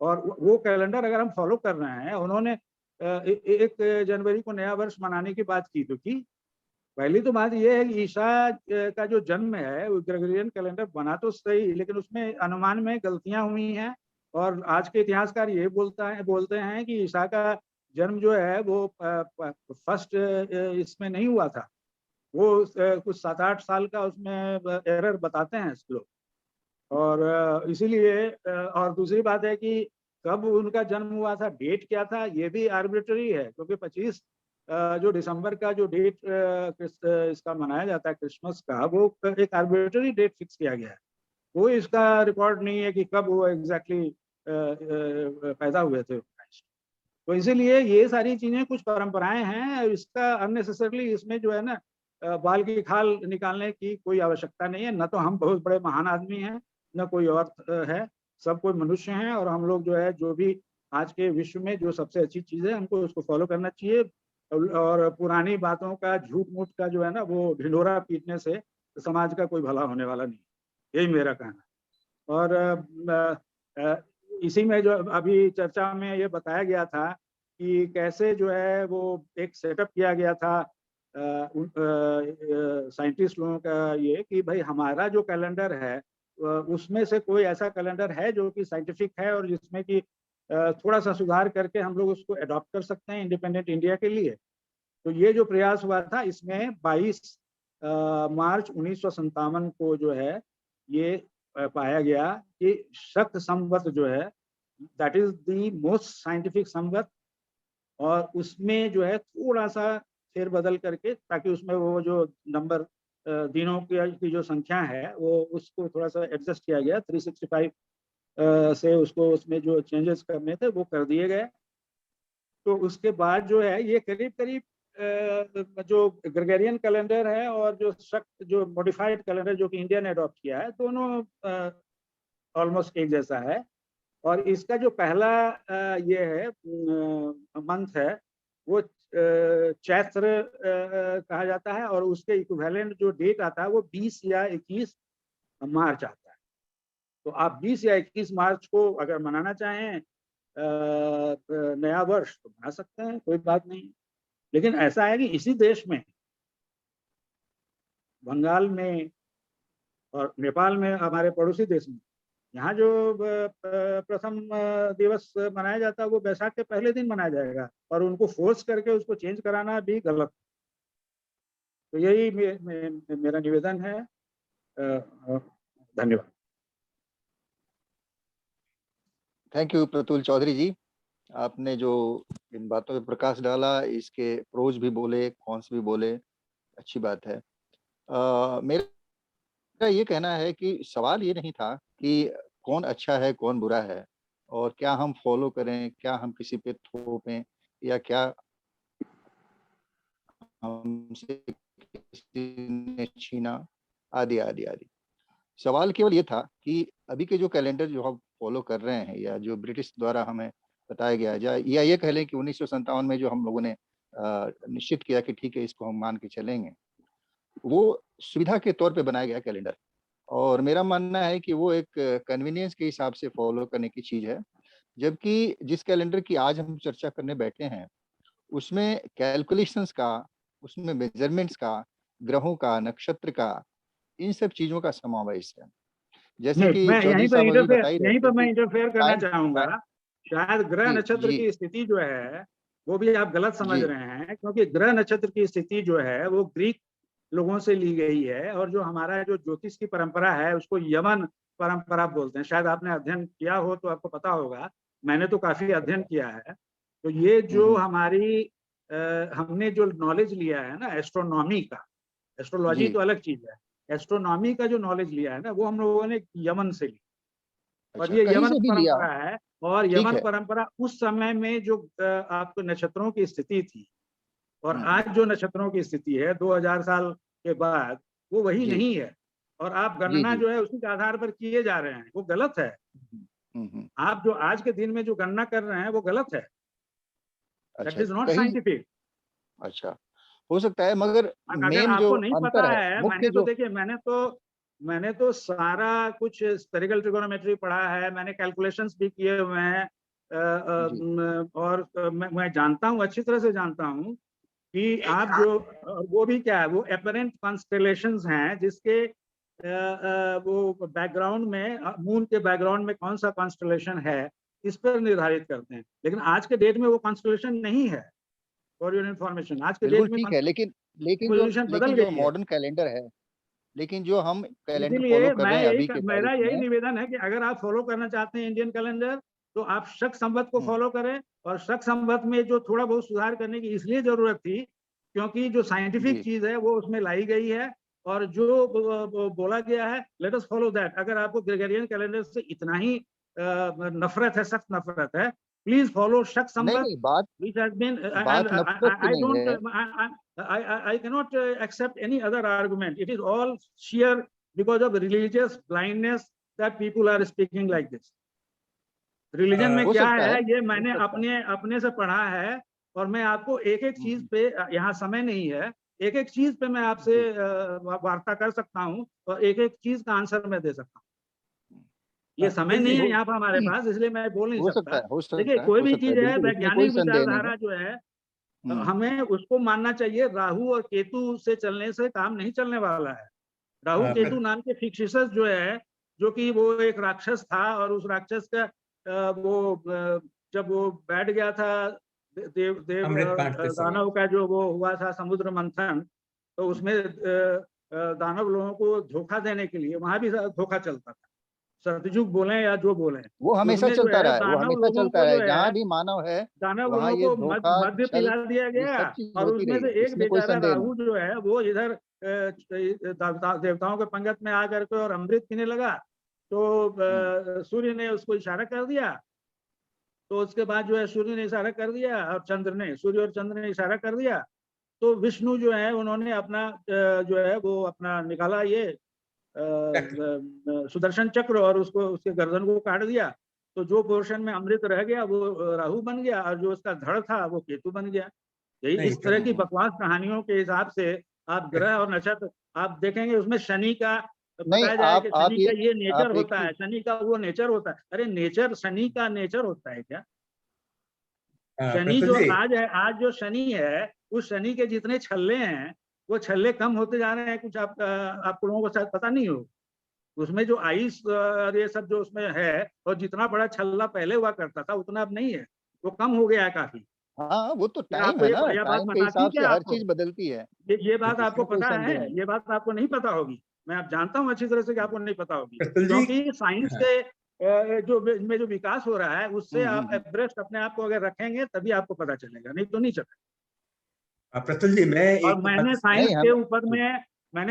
[SPEAKER 6] और वो कैलेंडर अगर हम फॉलो कर रहे हैं, उन्होंने 1 जनवरी को नया वर्ष मनाने की बात की, तो की पहली तो बात यह है कि ईसा का जो जन्म है, वो ग्रेगोरियन कैलेंडर बना तो सही, लेकिन उसमें अनुमान में गलतियां हुई हैं। और आज के इतिहासकार ये बोलते हैं कि ईसा का जन्म जो है वो फर्स्ट इसमें नहीं हुआ था, वो कुछ 7-8 साल का उसमें एरर बताते हैं लोग। और इसीलिए और दूसरी बात है कि कब उनका जन्म हुआ था, डेट क्या था, ये भी आर्बिट्ररी है, क्योंकि 25 जो दिसंबर का जो डेट इसका मनाया जाता है क्रिसमस का, वो एक आर्बिट्ररी डेट फिक्स किया गया है। वो इसका रिकॉर्ड नहीं है कि कब वो एग्जैक्टली पैदा हुए थे। तो इसीलिए ये सारी चीजें कुछ परंपराएं हैं, इसका अननेसेसरली इसमें जो है ना बाल की खाल निकालने की कोई आवश्यकता नहीं है। न तो हम बहुत बड़े महान आदमी हैं, न कोई और है, सब कोई मनुष्य हैं। और हम लोग जो है, जो भी आज के विश्व में जो सबसे अच्छी चीज है, हमको उसको फॉलो करना चाहिए। और पुरानी बातों का, झूठ मूठ का जो है ना, वो ढिंढोरा पीटने से समाज का कोई भला होने वाला नहीं, यही मेरा कहना। और इसी में जो अभी चर्चा में ये बताया गया था कि कैसे जो है वो एक सेटअप किया गया था साइंटिस्ट लोगों का, ये कि भाई हमारा जो कैलेंडर है उसमें से कोई ऐसा कैलेंडर है जो कि साइंटिफिक है और जिसमें कि थोड़ा सा सुधार करके हम लोग उसको अडॉप्ट कर सकते हैं इंडिपेंडेंट इंडिया के लिए। तो ये जो प्रयास हुआ था, इसमें 22 मार्च 1957 को जो है ये पाया गया कि शक संवत जो है, that is the most scientific Samvat. और उसमें जो है थोड़ा सा फेरबदल करके, ताकि उसमें वो जो नंबर दिनों की जो संख्या है, वो उसको थोड़ा सा एडजस्ट किया गया। 365 से उसको उसमें जो चेंजेस करने थे वो कर दिए गए। तो उसके बाद जो है ये करीब करीब जो ग्रेगोरियन कैलेंडर है और जो मॉडिफाइड कैलेंडर जो कि इंडिया ने अडॉप्ट किया है, दोनों ऑलमोस्ट एक जैसा है। और इसका जो पहला ये है मंथ है, वो चैत्र कहा जाता है। और उसके इक्विवेलेंट जो डेट आता है वो 20 या 21 मार्च आता है। तो आप 20 या 21 मार्च को अगर मनाना चाहें नया वर्ष, तो मना सकते हैं, कोई बात नहीं। लेकिन ऐसा है कि इसी देश में, बंगाल में और नेपाल में, हमारे पड़ोसी देश में, यहाँ जो प्रथम दिवस मनाया जाता है वो बैसाख के पहले दिन मनाया जाएगा, और उनको फोर्स करके उसको चेंज कराना भी गलत। तो यही मेरा निवेदन है। धन्यवाद।
[SPEAKER 3] थैंक यू प्रतुल चौधरी जी, आपने जो इन बातों पे प्रकाश डाला, इसके प्रोज भी बोले, कॉन्स भी बोले, अच्छी बात है। मेरा ये कहना है कि सवाल ये नहीं था कि कौन अच्छा है कौन बुरा है, और क्या हम फॉलो करें, क्या हम किसी पे थोपें, या क्या हमसे किसी ने छीना। आदि आदि आदि। सवाल केवल ये था कि अभी के जो कैलेंडर जो हम फॉलो कर रहे हैं या जो ब्रिटिश द्वारा हमें बताया गया है, या ये कह लें कि 1957 में जो हम लोगों ने निश्चित किया कि ठीक है इसको हम मान के चलेंगे, वो सुविधा के तौर पे बनाया गया कैलेंडर। और मेरा मानना है कि वो एक कन्वीनियंस के हिसाब से फॉलो करने की चीज है, जबकि जिस कैलेंडर की आज हम चर्चा करने बैठे हैं उसमें कैलकुलेशंस का, उसमें मेजरमेंट्स का, ग्रहों का, नक्षत्र का, इन सब चीजों का समावेश है। जैसे कि
[SPEAKER 6] मैं
[SPEAKER 3] चौधरी साहब अभी बता ही रहे थे
[SPEAKER 6] मैं
[SPEAKER 3] कि
[SPEAKER 6] इंटरफेयर करना चाहूंगा। शायद ग्रह
[SPEAKER 3] जी
[SPEAKER 6] नक्षत्र
[SPEAKER 3] जी
[SPEAKER 6] की स्थिति जो है वो भी आप गलत समझ
[SPEAKER 3] जी
[SPEAKER 6] रहे हैं, क्योंकि ग्रह नक्षत्र की स्थिति जो है वो ग्रीक लोगों से ली गई है, और जो हमारा जो ज्योतिष की परंपरा है उसको यमन परंपरा बोलते हैं। शायद आपने अध्ययन किया हो तो आपको पता होगा, मैंने तो काफी अध्ययन किया है। तो ये जो हमारी हमने जो नॉलेज लिया है ना एस्ट्रोनॉमी का, एस्ट्रोलॉजी
[SPEAKER 3] जी
[SPEAKER 6] तो अलग चीज है, एस्ट्रोनॉमी का जो नॉलेज लिया है ना वो हम लोगों ने यमन से लिया। और
[SPEAKER 3] अच्छा,
[SPEAKER 6] ये
[SPEAKER 3] कहीं
[SPEAKER 6] यमन
[SPEAKER 3] से भी लिया
[SPEAKER 6] परंपरा है, और
[SPEAKER 3] ठीक
[SPEAKER 6] यमन
[SPEAKER 3] है।
[SPEAKER 6] परंपरा उस समय में जो आपको नक्षत्रों की स्थिति थी और
[SPEAKER 3] हम्म,
[SPEAKER 6] आज जो नक्षत्रों की स्थिति है 2000 साल के बाद, वो वही
[SPEAKER 3] जी
[SPEAKER 6] नहीं है। और आप
[SPEAKER 3] जी
[SPEAKER 6] गणना
[SPEAKER 3] जी
[SPEAKER 6] जो है उसी के आधार पर किए जा रहे हैं, वो गलत है।
[SPEAKER 3] हम्म।
[SPEAKER 6] आप जो आज के दिन में जो गणना कर रहे हैं वो गलत है, दैट
[SPEAKER 3] अच्छा
[SPEAKER 6] इज नॉट
[SPEAKER 3] कहीं,
[SPEAKER 6] साइंटिफिक।
[SPEAKER 3] अच्छा हो सकता है, मगर
[SPEAKER 6] अगर
[SPEAKER 3] मेन जो
[SPEAKER 6] आपको नहीं पता
[SPEAKER 3] अंतर है,
[SPEAKER 6] है,
[SPEAKER 3] मुख्य
[SPEAKER 6] मैंने तो
[SPEAKER 3] जो
[SPEAKER 6] देखिए मैंने तो सारा कुछ स्पेरिकल ट्रिगोनोमेट्री पढ़ा है, मैंने कैलकुलेशंस भी किए हुए हैं,
[SPEAKER 3] जी
[SPEAKER 6] और मैं जानता हूँ, अच्छी तरह से जानता हूँ कि आप जो वो भी क्या है, वो एपरेंट कॉन्स्टेलेशंस हैं जिसके वो बैकग्राउंड में मून के बैकग्राउंड में कौन सा कॉन्स्टेलेशन है इस पर निर्धारित करते हैं। लेकिन आज के डेट में वो कॉन्स्टेलेशन नहीं है, फॉर योर इन्फॉर्मेशन। आज के
[SPEAKER 3] बिल्कुल
[SPEAKER 6] डेट में
[SPEAKER 3] ठीक है,
[SPEAKER 6] पोजीशन बदल
[SPEAKER 3] लेकिन जो
[SPEAKER 6] गई है।
[SPEAKER 3] मॉडर्न कैलेंडर है, लेकिन जो हम कैलेंडर फॉलो
[SPEAKER 6] इसीलिए
[SPEAKER 3] कर रहे हैं अभी के
[SPEAKER 6] मेरा
[SPEAKER 3] तारीख
[SPEAKER 6] यही
[SPEAKER 3] में।
[SPEAKER 6] निवेदन है कि अगर आप फॉलो करना चाहते हैं इंडियन कैलेंडर, तो आप शक संवत को
[SPEAKER 3] हम्म,
[SPEAKER 6] फॉलो करें। और शक संवत में जो थोड़ा बहुत सुधार करने की इसलिए जरूरत थी क्योंकि जो साइंटिफिक
[SPEAKER 3] जी
[SPEAKER 6] चीज है वो उसमें लाई गई है, और जो बोला गया है लेट अस फॉलो दैट। अगर आपको ग्रेगरियन कैलेंडर से इतना ही नफरत है, सख्त नफरत है, प्लीज फॉलो शक
[SPEAKER 3] नहीं
[SPEAKER 6] संवत
[SPEAKER 3] नहीं, बात
[SPEAKER 6] which has been and
[SPEAKER 3] बात नफरत की
[SPEAKER 6] I
[SPEAKER 3] नहीं
[SPEAKER 6] don't
[SPEAKER 3] है।
[SPEAKER 6] I cannot accept any other argument. It is all sheer because of religious blindness that people are speaking like this. Religion में
[SPEAKER 3] हो
[SPEAKER 6] क्या
[SPEAKER 3] सकता
[SPEAKER 6] है
[SPEAKER 3] है,
[SPEAKER 6] ये
[SPEAKER 3] हो
[SPEAKER 6] मैंने
[SPEAKER 3] सकता है।
[SPEAKER 6] अपने अपने से पढ़ा है, और मैं आपको एक एक चीज
[SPEAKER 3] हम्म,
[SPEAKER 6] पे, यहाँ समय नहीं है, एक एक चीज पे मैं आपसे
[SPEAKER 3] जी
[SPEAKER 6] वार्ता कर सकता हूँ और एक एक चीज का आंसर मैं दे सकता हूँ। ये समय
[SPEAKER 5] प्रतुल
[SPEAKER 6] नहीं
[SPEAKER 5] जी,
[SPEAKER 6] है
[SPEAKER 3] हो
[SPEAKER 6] यहाँ पर हमारे पास, इसलिए मैं बोल नहीं
[SPEAKER 3] हो
[SPEAKER 6] सकता।
[SPEAKER 3] सकता है, हो
[SPEAKER 6] देखिए
[SPEAKER 3] सकता है,
[SPEAKER 6] कोई
[SPEAKER 3] हो
[SPEAKER 6] भी
[SPEAKER 3] सकता है,
[SPEAKER 6] चीज है,
[SPEAKER 3] बिल्कुल इसमें कोई
[SPEAKER 6] वैज्ञानिक
[SPEAKER 3] संदेह नहीं है।
[SPEAKER 6] विचारधारा जो है
[SPEAKER 3] हम्म,
[SPEAKER 6] हमें उसको मानना चाहिए। राहु और केतु से चलने से काम नहीं चलने वाला है। राहु केतु
[SPEAKER 5] प्रत-
[SPEAKER 6] नाम के फिक्सिसस जो है, जो कि वो एक राक्षस था, और उस राक्षस का जब वो बैठ गया था देव देव
[SPEAKER 5] अमृत बांटते समय
[SPEAKER 6] दानव का जो वो हुआ था समुद्र मंथन, तो उसमें दानव लोगों को धोखा देने के लिए वहां भी धोखा चलता था। सतयुग बोले या जो बोले,
[SPEAKER 3] वो हमेशा
[SPEAKER 6] उसमें जो
[SPEAKER 3] चलता
[SPEAKER 6] है
[SPEAKER 3] रहा है, वो
[SPEAKER 6] दानव
[SPEAKER 3] हमेशा
[SPEAKER 6] लोगों
[SPEAKER 3] चलता
[SPEAKER 6] को
[SPEAKER 3] रहा
[SPEAKER 6] जो
[SPEAKER 3] है, जहां
[SPEAKER 6] है,
[SPEAKER 3] भी मानव है
[SPEAKER 6] दानव
[SPEAKER 3] वहां
[SPEAKER 6] लोगों
[SPEAKER 3] ये
[SPEAKER 6] को
[SPEAKER 3] धोखा
[SPEAKER 6] मध्य
[SPEAKER 3] छल,
[SPEAKER 6] पिला दिया
[SPEAKER 3] ये
[SPEAKER 6] गया।
[SPEAKER 3] सब चीज
[SPEAKER 6] और
[SPEAKER 3] होती
[SPEAKER 6] उसमें
[SPEAKER 3] रही
[SPEAKER 6] से
[SPEAKER 3] है,
[SPEAKER 6] एक
[SPEAKER 3] इसमें कोई
[SPEAKER 6] बेचारा
[SPEAKER 3] संदेह नहीं।
[SPEAKER 6] राहु जो है वो इधर देवताओं के पंगत में आकर के और अमृत पीने लगा, तो
[SPEAKER 3] हम्म,
[SPEAKER 6] सूर्य ने उसको इशारा कर दिया। तो उसके बाद जो है सूर्य ने इशारा कर दिया और सूर्य और चंद्र ने इशारा कर दिया। तो विष्णु जो है उन्होंने अपना जो है वो अपना निकाला ये
[SPEAKER 5] चक्र
[SPEAKER 6] सुदर्शन चक्र, और उसको उसके गर्दन को काट दिया। तो जो पोर्शन में अमृत रह गया वो राहु बन गया, और जो उसका धड़ था वो केतु बन गया। यही
[SPEAKER 5] नहीं
[SPEAKER 6] इस तरह की
[SPEAKER 3] हम्म।
[SPEAKER 6] बकवास कहानियों के हिसाब से आप ग्रह और नक्षत्र आप देखेंगे, उसमें शनि का
[SPEAKER 3] नहीं,
[SPEAKER 6] बताया जाए कि
[SPEAKER 3] आप
[SPEAKER 6] शनि का ये नेचर
[SPEAKER 3] आप एक
[SPEAKER 6] होता
[SPEAKER 3] चीज,
[SPEAKER 6] है, शनि का वो नेचर होता है। अरे नेचर, शनि का नेचर होता है क्या? शनि
[SPEAKER 5] प्रतुल
[SPEAKER 6] जो
[SPEAKER 5] जी,
[SPEAKER 6] आज है, आज जो शनि है, उस शनि के जितने छल्ले हैं वो छल्ले कम होते जा रहे हैं। कुछ आप लोगों को शायद पता नहीं हो, उसमें जो आइस और ये सब जो उसमें है, और जितना बड़ा छल्ला पहले हुआ करता था उतना अब नहीं है, वो कम हो गया है काफी।
[SPEAKER 3] हाँ वो तो
[SPEAKER 6] क्या
[SPEAKER 3] टाइम
[SPEAKER 6] आपको
[SPEAKER 3] है ना,
[SPEAKER 6] ये बात
[SPEAKER 3] टाइम के
[SPEAKER 6] पता थी
[SPEAKER 3] हिसाब से
[SPEAKER 6] क्या
[SPEAKER 3] हर
[SPEAKER 6] आपको?
[SPEAKER 3] चीज बदलती है,
[SPEAKER 6] ये बात आपको
[SPEAKER 3] इसमें कोई
[SPEAKER 6] पता है?
[SPEAKER 3] संदेह नहीं।
[SPEAKER 6] ये बात आपको नहीं पता होगी, मैं आप जानता हूँ अच्छी तरह से कि आपको नहीं पता होगी,
[SPEAKER 5] प्रतुल जी,
[SPEAKER 6] क्योंकि साइंस
[SPEAKER 5] हाँ,
[SPEAKER 6] के जो में जो विकास हो रहा है उससे आप
[SPEAKER 3] हम्म।
[SPEAKER 6] एब्रेस्ट अपने आप को अगर रखेंगे तभी आपको पता चलेगा, नहीं तो नहीं चलेगा।
[SPEAKER 5] प्रतुल जी, मैं
[SPEAKER 6] और
[SPEAKER 5] एक बात
[SPEAKER 3] नहीं हम
[SPEAKER 6] मैंने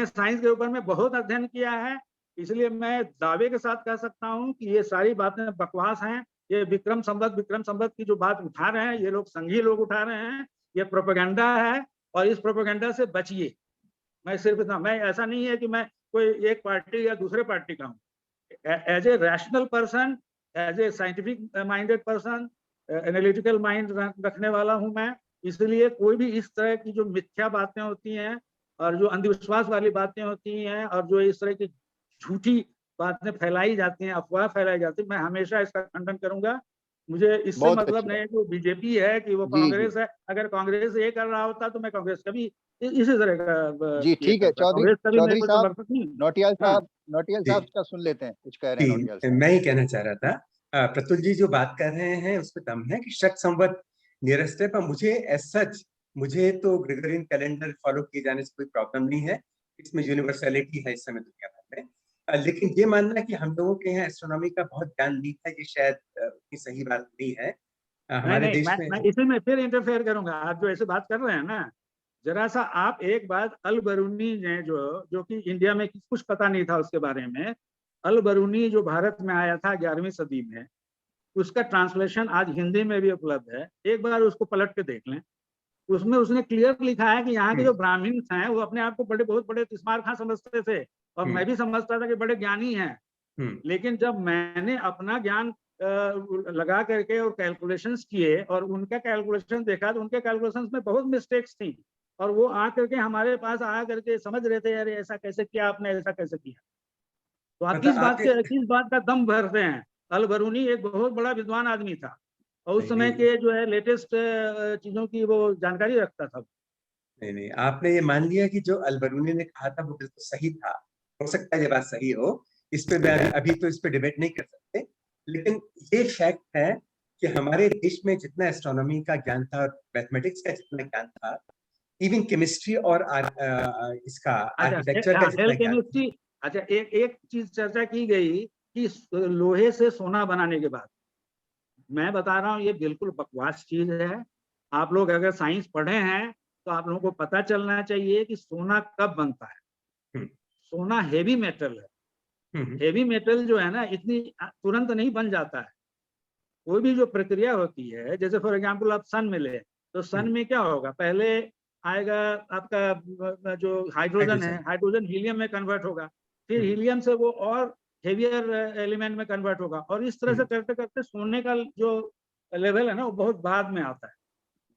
[SPEAKER 6] साइंस के ऊपर में बहुत अध्ययन किया है, इसलिए मैं दावे के साथ कह सकता हूँ कि ये सारी बातें बकवास हैं। ये विक्रम संवत की जो बात उठा रहे हैं ये लोग, संघी लोग उठा रहे हैं, ये प्रोपेगेंडा है, और इस प्रोपेगेंडा से बचिए। मैं सिर्फ इतना, मैं ऐसा नहीं है कि मैं कोई एक पार्टी या दूसरे पार्टी का हूँ, as a rational person, as a scientific minded person, analytical mind रखने वाला हूँ मैं। इसलिए कोई भी इस तरह की जो मिथ्या बातें होती हैं और जो अंधविश्वास वाली बातें होती हैं और जो इस तरह की झूठी बातें फैलाई जाती हैं, अफवाह फैलाई जाती है, मैं हमेशा इसका खंडन करूंगा। मुझे इससे मतलब नहीं है कि वो बीजेपी है कि वो कांग्रेस है। अगर कांग्रेस ये कर रहा होता तो मैं कांग्रेस कभी इसी तरह का
[SPEAKER 3] जी ठीक है। चौधरी साहब, नौटियाल साहब का सुन लेते हैं, कुछ कह रहे हैं नौटियाल साहब।
[SPEAKER 5] मैं ही कहना चाह रहा था, प्रतुल जी जो बात कर रहे हैं उसमें दम है कि शक संवत नियरेस्ट है, पर मुझे एज सच मुझे तो ग्रेगोरियन कैलेंडर फॉलो किए जाने से कोई प्रॉब्लम नहीं है। इसमें यूनिवर्सलिटी है इस समय दुनिया भर में। लेकिन ये मानना कि हम लोगों के यहाँ एस्ट्रोनॉमी का बहुत ज्ञान नहीं है, ये शायद उतनी सही बात नहीं है। हमारे देश में
[SPEAKER 6] मैं इसी में फिर इंटरफेयर करूंगा। आप जो ऐसे बात कर रहे हैं ना, जरा सा आप एक बात, अल बरूनी ने जो कि इंडिया में कुछ पता नहीं था उसके बारे में, अल बरूनी जो भारत में आया था 11वीं सदी में, उसका ट्रांसलेशन आज हिंदी में भी उपलब्ध है। एक बार उसको पलट के देख लें। उसमें उसने क्लियर लिखा है कि यहाँ के जो ब्राह्मण हैं वो अपने आप को बहुत बड़े तिस्मार खां समझते थे, और मैं भी समझता था कि बड़े ज्ञानी हैं। लेकिन जब मैंने अपना ज्ञान लगा करके और कैलकुलेशंस किए और उनका कैलकुलेशन देखा तो उनके कैलकुलेशंस में बहुत मिस्टेक्स थी, और वो आ करके हमारे पास आ करके समझ रहे थे, अरे ऐसा कैसे किया आपने, ऐसा कैसे किया। तो आप किस बात का दम भरते हैं। अल बरूनी एक बहुत बड़ा विद्वान आदमी था और उस समय के जो है लेटेस्ट चीजों की वो जानकारी रखता था।
[SPEAKER 5] नहीं, आपने ये मान लिया कि जो अल बरूनी ने कहा था वो बिल्कुल सही था। हो सकता है ये बात सही हो, इस पे मैं अभी तो इस पे डिबेट नहीं कर सकते, लेकिन ये फैक्ट है कि हमारे देश में जितना एस्ट्रोनॉमी का ज्ञान था और मैथमेटिक्स का जितना ज्ञान था, इवन केमिस्ट्री और इसका आर्किटेक्चर का जितना ज्ञान था।
[SPEAKER 6] अच्छा, एक चीज चर्चा की गई कि लोहे से सोना बनाने के बाद, मैं बता रहा हूँ ये बिल्कुल बकवास चीज है। आप लोग अगर साइंस पढ़े हैं तो आप लोगों को पता चलना चाहिए कि सोना कब बनता है। सोना हेवी मेटल है। हेवी मेटल जो है ना, इतनी तुरंत नहीं बन जाता है। कोई भी जो प्रक्रिया होती है, जैसे फॉर एग्जांपल आप सन में ले, तो सन में क्या होगा, पहले आएगा आपका जो हाइड्रोजन है, हाइड्रोजन हीलियम में कन्वर्ट होगा, फिर हीलियम से वो और हेवियर एलिमेंट में कन्वर्ट होगा, और इस तरह से करते करते सोने का जो लेवल है ना वो बहुत बाद में आता है।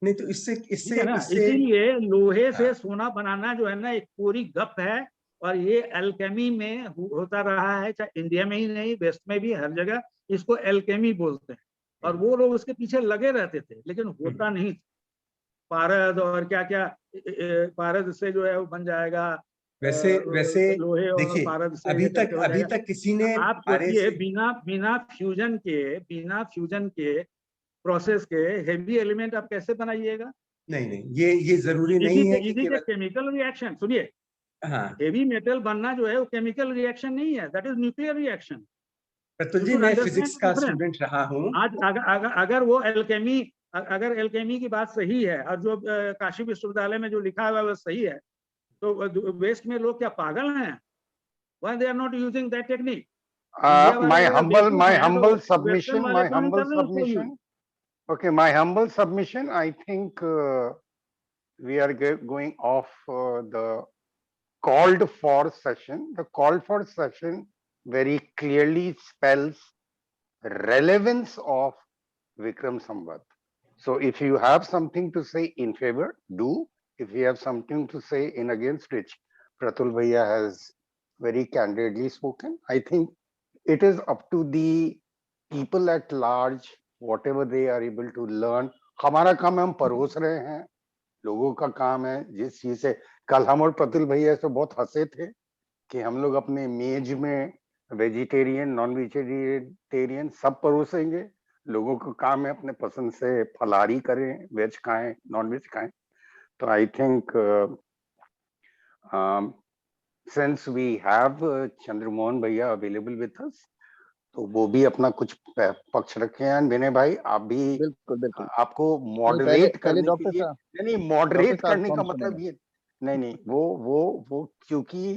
[SPEAKER 5] नहीं तो इससे
[SPEAKER 6] इसीलिए लोहे से सोना बनाना जो है ना एक पूरी गप है, और ये एल्केमी में होता रहा है, चाहे इंडिया में ही नहीं वेस्ट में भी हर जगह इसको एल्केमी बोलते हैं, और वो लोग उसके पीछे लगे रहते थे, लेकिन होता नहीं। पारद और क्या क्या, पारद से जो है वो बन जाएगा,
[SPEAKER 5] वैसे
[SPEAKER 6] लोहे और पारद से
[SPEAKER 5] अभी तक किसी ने
[SPEAKER 6] आप सोचिए बिना फ्यूजन के प्रोसेस के हेवी एलिमेंट आप कैसे बनाइएगा।
[SPEAKER 5] नहीं, ये जरूरी नहीं है कि
[SPEAKER 6] केमिकल रिएक्शन सुनिए, हेवी मेटल बनना जो है वो केमिकल रिएक्शन नहीं है, that is nuclear reaction.
[SPEAKER 5] Pratul ji, मैं फिजिक्स का स्टूडेंट रहा हूँ।
[SPEAKER 6] आज अगर वो अगर एल्केमी की बात सही है और जो काशी विश्वविद्यालय में जो लिखा हुआ है वो सही है, तो वेस्ट में लोग क्या पागल हैं? Why they are not using that technique?
[SPEAKER 7] My humble submission. Okay, my humble submission. I think we are going off the called for session. The called for session very clearly spells relevance of Vikram Samvat. So if you have something to say in favor, do. If you have something to say in against, which Pratul Bhaiya has very candidly spoken, I think it is up to the people at large, whatever they are able to learn. हमारा काम हम परोस रहे हैं, लोगों का काम है जिस चीज से, कल हम और प्रतुल भैया से बहुत हंसे थे कि हम लोग अपने मेज में वेजिटेरियन नॉन वेजिटेरियन सब परोसेंगे, लोगों का काम है अपने पसंद से फलारी करें, वेज खाएं नॉन वेज खाएं। तो I think since we have Chandramohan भैया अवेलेबल विथ अस, तो वो भी अपना कुछ पक्ष रखे हैं। विनय भाई आप भी
[SPEAKER 3] बिल्कुल
[SPEAKER 7] आपको मॉडरेट करने के लिए, नहीं मॉडरेट करने का मतलब ये नहीं वो क्योंकि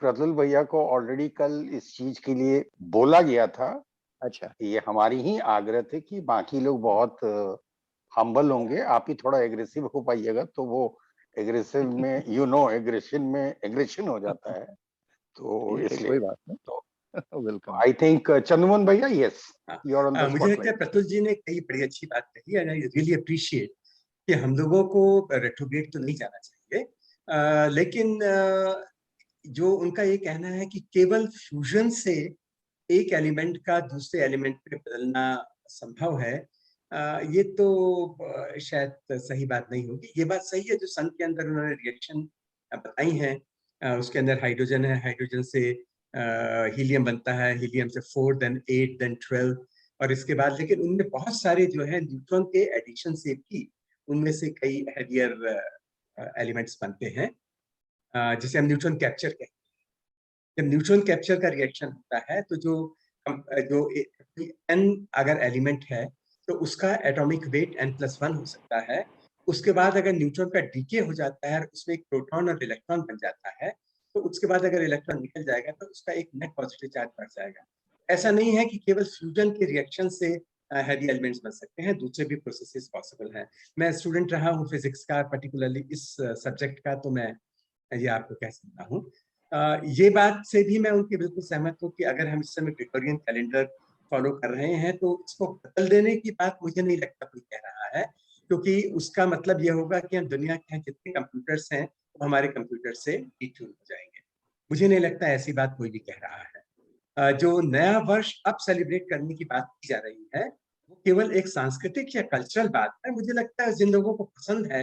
[SPEAKER 7] प्रतुल भैया को ऑलरेडी कल इस चीज के लिए बोला गया था।
[SPEAKER 3] अच्छा,
[SPEAKER 7] ये हमारी ही आग्रह थे कि बाकी लोग बहुत हम्बल होंगे, आप ही थोड़ा एग्रेसिव हो पाइएगा, तो वो एग्रेसिव में एग्रेशन हो जाता है। तो इसलिए
[SPEAKER 3] कोई बात नहीं,
[SPEAKER 7] तो
[SPEAKER 3] वेलकम।
[SPEAKER 7] आई थिंक चंद्रमोहन भैया, yes, you are on the
[SPEAKER 5] मुझे लगता है प्रतुल जी ने कई बड़ी अच्छी बात कही एंड आई रियली अप्रिशिएट कि हम लोगों को रेट्रोग्रेड तो नहीं जाना चाहिए, लेकिन जो उनका ये कहना है कि केवल फ्यूजन से एक एलिमेंट का दूसरे एलिमेंट पे बदलना संभव है, ये तो शायद सही बात नहीं होगी। ये बात सही है जो सन के अंदर उन्होंने रिएक्शन बताई हैं, उसके अंदर हाइड्रोजन है, हाइड्रोजन से हीलियम बनता है, हीलियम से 4 देन 8 देन 12, और इसके बाद लेकिन उनमें बहुत सारे जो है न्यूट्रॉन के एडिशन से भी उनमें से कई हेवियर एलिमेंट्स बनते हैं, जिसे हम न्यूट्रॉन कैप्चर कहते हैं। जब न्यूट्रॉन कैप्चर का रिएक्शन होता है तो जो n अगर एलिमेंट है तो उसका एटॉमिक वेट n+1 हो सकता है। उसके बाद अगर न्यूट्रॉन का डीके हो जाता है और उसमें एक प्रोटॉन और इलेक्ट्रॉन बन जाता है, तो उसके बाद अगर इलेक्ट्रॉन निकल जाएगा तो उसका एक नेट पॉजिटिव चार्ज बढ़ जाएगा। ऐसा नहीं है कि केवल फ्यूजन के रिएक्शन से हैवी एलिमेंट्स बन सकते हैं, दूसरे भी प्रोसेसेस पॉसिबल हैं। मैं स्टूडेंट रहा हूँ फिजिक्स का, पर्टिकुलरली इस सब्जेक्ट का, तो मैं ये आपको कह सकता हूँ। ये बात से भी मैं उनकी बिल्कुल सहमत हूँ कि अगर हम इस समय ग्रेगोरियन कैलेंडर फॉलो कर रहे हैं तो इसको बदल देने की बात मुझे नहीं लगता कोई कह रहा है, क्योंकि उसका मतलब ये होगा कि हम दुनिया के जितने कंप्यूटर्स हैं वो हमारे कंप्यूटर से डिट्यून हो जाएंगे। मुझे नहीं लगता ऐसी बात कोई भी कह रहा है। जो नया वर्ष अब सेलिब्रेट करने की बात की जा रही है वो केवल एक सांस्कृतिक या कल्चरल बात है। मुझे लगता है जिन लोगों को पसंद है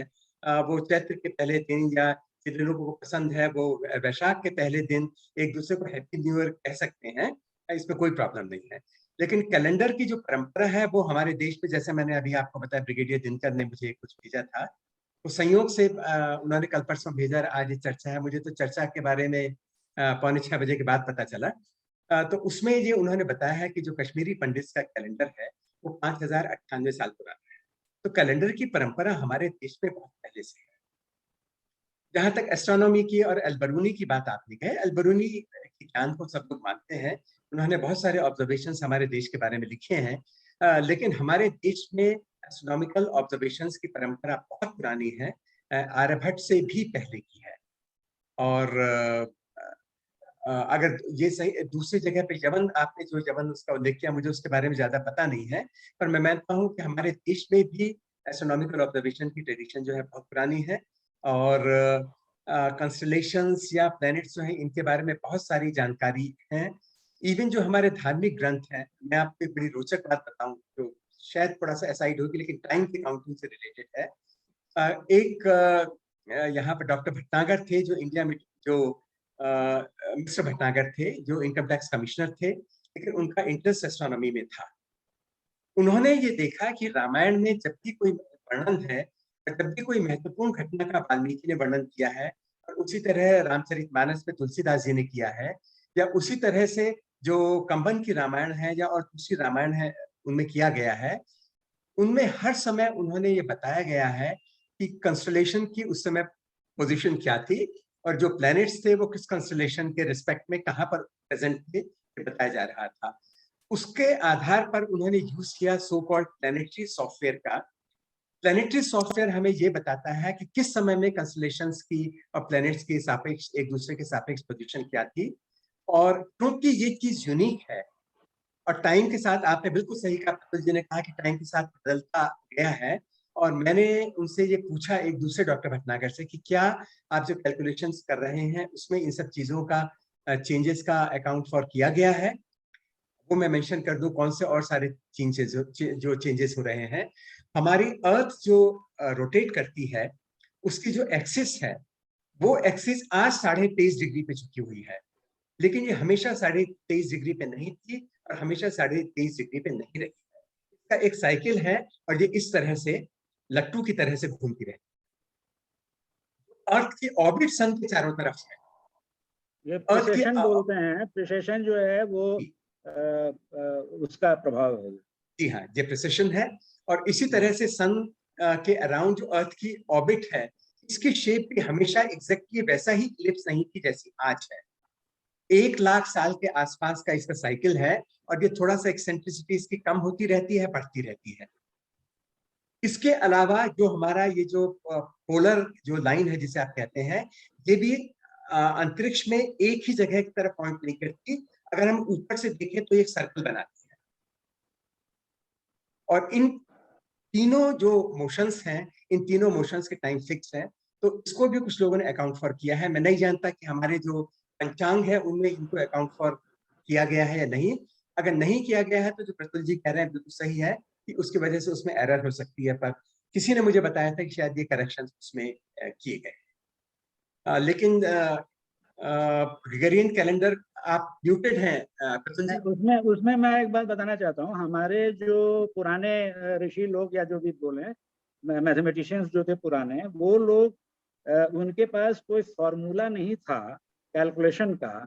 [SPEAKER 5] वो चैत्र के पहले दिन या जिन लोगों को पसंद है वो वैशाख के पहले दिन एक दूसरे को हैप्पी न्यू ईयर कह सकते हैं, इसमें कोई प्रॉब्लम नहीं है। लेकिन कैलेंडर की जो परंपरा है वो हमारे देश में, जैसे मैंने अभी आपको बताया, ब्रिगेडियर दिनकर ने मुझे कुछ भेजा था, तो संयोग से उन्होंने कल परसों भेजा, आज ये चर्चा है। मुझे तो चर्चा के बारे में 5:45 के बाद पता चला। तो उसमें ये उन्होंने बताया है कि जो कश्मीरी पंडित का कैलेंडर है वो 5098 साल पुराना है। तो कैलेंडर की परंपरा हमारे देश में बहुत पहले से है। जहां तक एस्ट्रोनॉमी की और अल्बरूनी की बात आपने कही, अल्बरूनी के ज्ञान को सब लोग मानते हैं, उन्होंने बहुत सारे ऑब्जर्वेशंस हमारे देश के बारे में लिखे हैं, लेकिन हमारे देश में एस्ट्रोनॉमिकल ऑब्जर्वेशंस की परंपरा बहुत पुरानी है, आर्यभट्ट से भी पहले की है। और अगर ये सही दूसरी जगह पे यवन, आपने जो यवन उसका उल्लेख किया, मुझे उसके बारे में ज्यादा पता नहीं है, पर मैं मानता हूँ कि हमारे देश में भी एस्ट्रोनॉमिकल ऑब्जर्वेशन की ट्रेडिशन जो है बहुत पुरानी है। और कंस्टलेशंस या प्लैनेट्स जो हैं इनके बारे में बहुत सारी जानकारी है। इवन जो हमारे धार्मिक ग्रंथ हैं, मैं आपको एक बड़ी रोचक बात बताऊं जो शायद थोड़ा सा असाइड होगी लेकिन टाइम की काउंटिंग से रिलेटेड है। एक यहाँ पर डॉक्टर भटनागर थे जो इंडिया में, जो मिस्टर भटनागर थे जो इनकम टैक्स कमिश्नर थे, लेकिन उनका इंटरेस्ट एस्ट्रोनॉमी में था। उन्होंने ये देखा कि रामायण में जब भी कोई वर्णन है, जब भी कोई महत्वपूर्ण घटना का वाल्मीकि ने वर्णन किया है, और उसी तरह रामचरितमानस में तुलसीदास जी ने किया है, या उसी तरह से जो कंबन की रामायण है या और दूसरी रामायण है उनमें किया गया है, उनमें हर समय उन्होंने ये बताया गया है कि कंस्टलेशन की उस समय पोजीशन क्या थी और जो प्लैनेट्स थे वो किस कंस्टलेशन के रिस्पेक्ट में कहाँ पर प्रेजेंट थे, बताया जा रहा था। उसके आधार पर उन्होंने यूज किया सो कॉल्ड प्लैनेटरी सॉफ्टवेयर का। प्लैनेटरी सॉफ्टवेयर हमें ये बताता है कि किस समय में कंस्टलेशंस की और प्लैनेट्स की सापेक्ष, एक दूसरे के सापेक्ष पोजीशन क्या थी। और क्योंकि ये चीज यूनिक है और टाइम के साथ, आपने बिल्कुल सही कहा, प्रतुल जी ने कहा कि टाइम के साथ बदलता गया है, और मैंने उनसे ये पूछा एक दूसरे डॉक्टर भटनागर से कि क्या आप जो कैलकुलेशंस कर रहे हैं उसमें इन सब चीजों का चेंजेस का अकाउंट फॉर किया गया है। वो मैं मेंशन कर दूं कौन से और सारे चेंजेस जो चेंजेस हो रहे हैं। हमारी अर्थ जो रोटेट करती है उसकी जो एक्सिस है वो एक्सिस आज 23.5 डिग्री पे झुकी हुई है, लेकिन ये हमेशा 23.5 डिग्री पे नहीं थी और हमेशा 23.5 डिग्री पे नहीं रही है। इसका एक साइकिल है और ये इस तरह से लट्टू की तरह से घूमती रहती है। अर्थ की ऑर्बिट सन के चारों तरफ है।
[SPEAKER 6] ये प्रिसेशन बोलते हैं, प्रिसेशन जो है वो उसका प्रभाव है।
[SPEAKER 5] जी हाँ, ये प्रिसेशन है। और इसी तरह से सन के अराउंड जो अर्थ की ऑर्बिट है, इसकी शेप भी हमेशा एग्जैक्टली वैसा ही इलिप्स नहीं थी जैसी आज है। 1 लाख साल के आसपास का इसका साइकिल है और ये थोड़ा सा एक्सेंट्रिसिटी इसकी कम होती रहती है, बढ़ती रहती है। इसके अलावा जो हमारा ये जो पोलर जो लाइन है जिसे आप कहते हैं, ये भी अंतरिक्ष में एक ही जगह की तरफ पॉइंट नहीं करती। अगर हम ऊपर से देखें तो एक सर्कल बनाती है। और इन तीनों जो मोशंस हैं, इन तीनों मोशंस के टाइम फिक्स है, तो इसको भी कुछ लोगों ने अकाउंट फॉर किया है। मैं नहीं जानता कि हमारे जो पंचांग है उनमें इनको अकाउंट फॉर किया गया है या नहीं। अगर नहीं किया गया है तो जो प्रतुल जी कह रहे हैं बिल्कुल सही है कि उसकी वजह से उसमें एरर हो सकती है, पर किसी ने मुझे बताया था कि शायद ये करेक्शन उसमें किए गए। लेकिन ग्रेगोरियन कैलेंडर, आप म्यूटेड हैं प्रतुल जी।
[SPEAKER 6] उसमें मैं एक बात बताना चाहता हूँ। हमारे जो पुराने ऋषि लोग या जो भी बोले मैथमेटिशियंस जो थे पुराने, वो लोग उनके पास कोई फॉर्मूला नहीं था कैलकुलेशन का,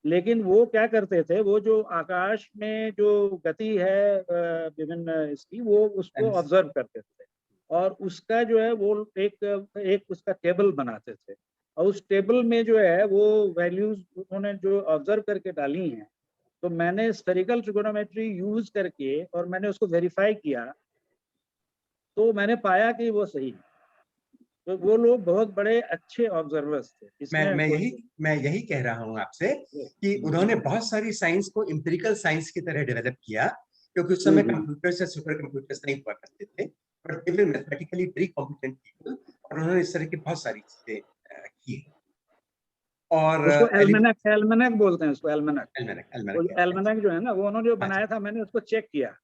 [SPEAKER 6] लेकिन वो क्या करते थे, वो जो आकाश में जो गति है विभिन्न इसकी, वो उसको ऑब्जर्व करते थे और उसका जो है वो एक उसका टेबल बनाते थे और उस टेबल में जो है वो वैल्यूज उन्होंने जो ऑब्जर्व करके डाली हैं। तो मैंने स्फेरिकल ट्रिगोनोमेट्री यूज करके और मैंने उसको वेरीफाई किया, तो मैंने पाया कि वो सही है। तो वो लोग बहुत बड़े अच्छे ऑब्जर्वर्स थे।
[SPEAKER 5] मैं यही कह रहा हूँ आपसे कि उन्होंने बहुत सारी साइंस को एम्पिरिकल साइंस की तरह डेवलप किया, क्योंकि उस समय कंप्यूटर्स या सुपर कंप्यूटर्स नहीं हुआ करते थे, but they were mathematically very competent people, और उन्होंने इस तरह की बहुत सारी चीजें की। और
[SPEAKER 6] उसको एल्मेनक बोलते हैं, उसको एल्मेनक
[SPEAKER 5] एल्मेनक
[SPEAKER 6] जो है ना, वो उन्होंने जो बनाया था, मैंने उसको चेक किया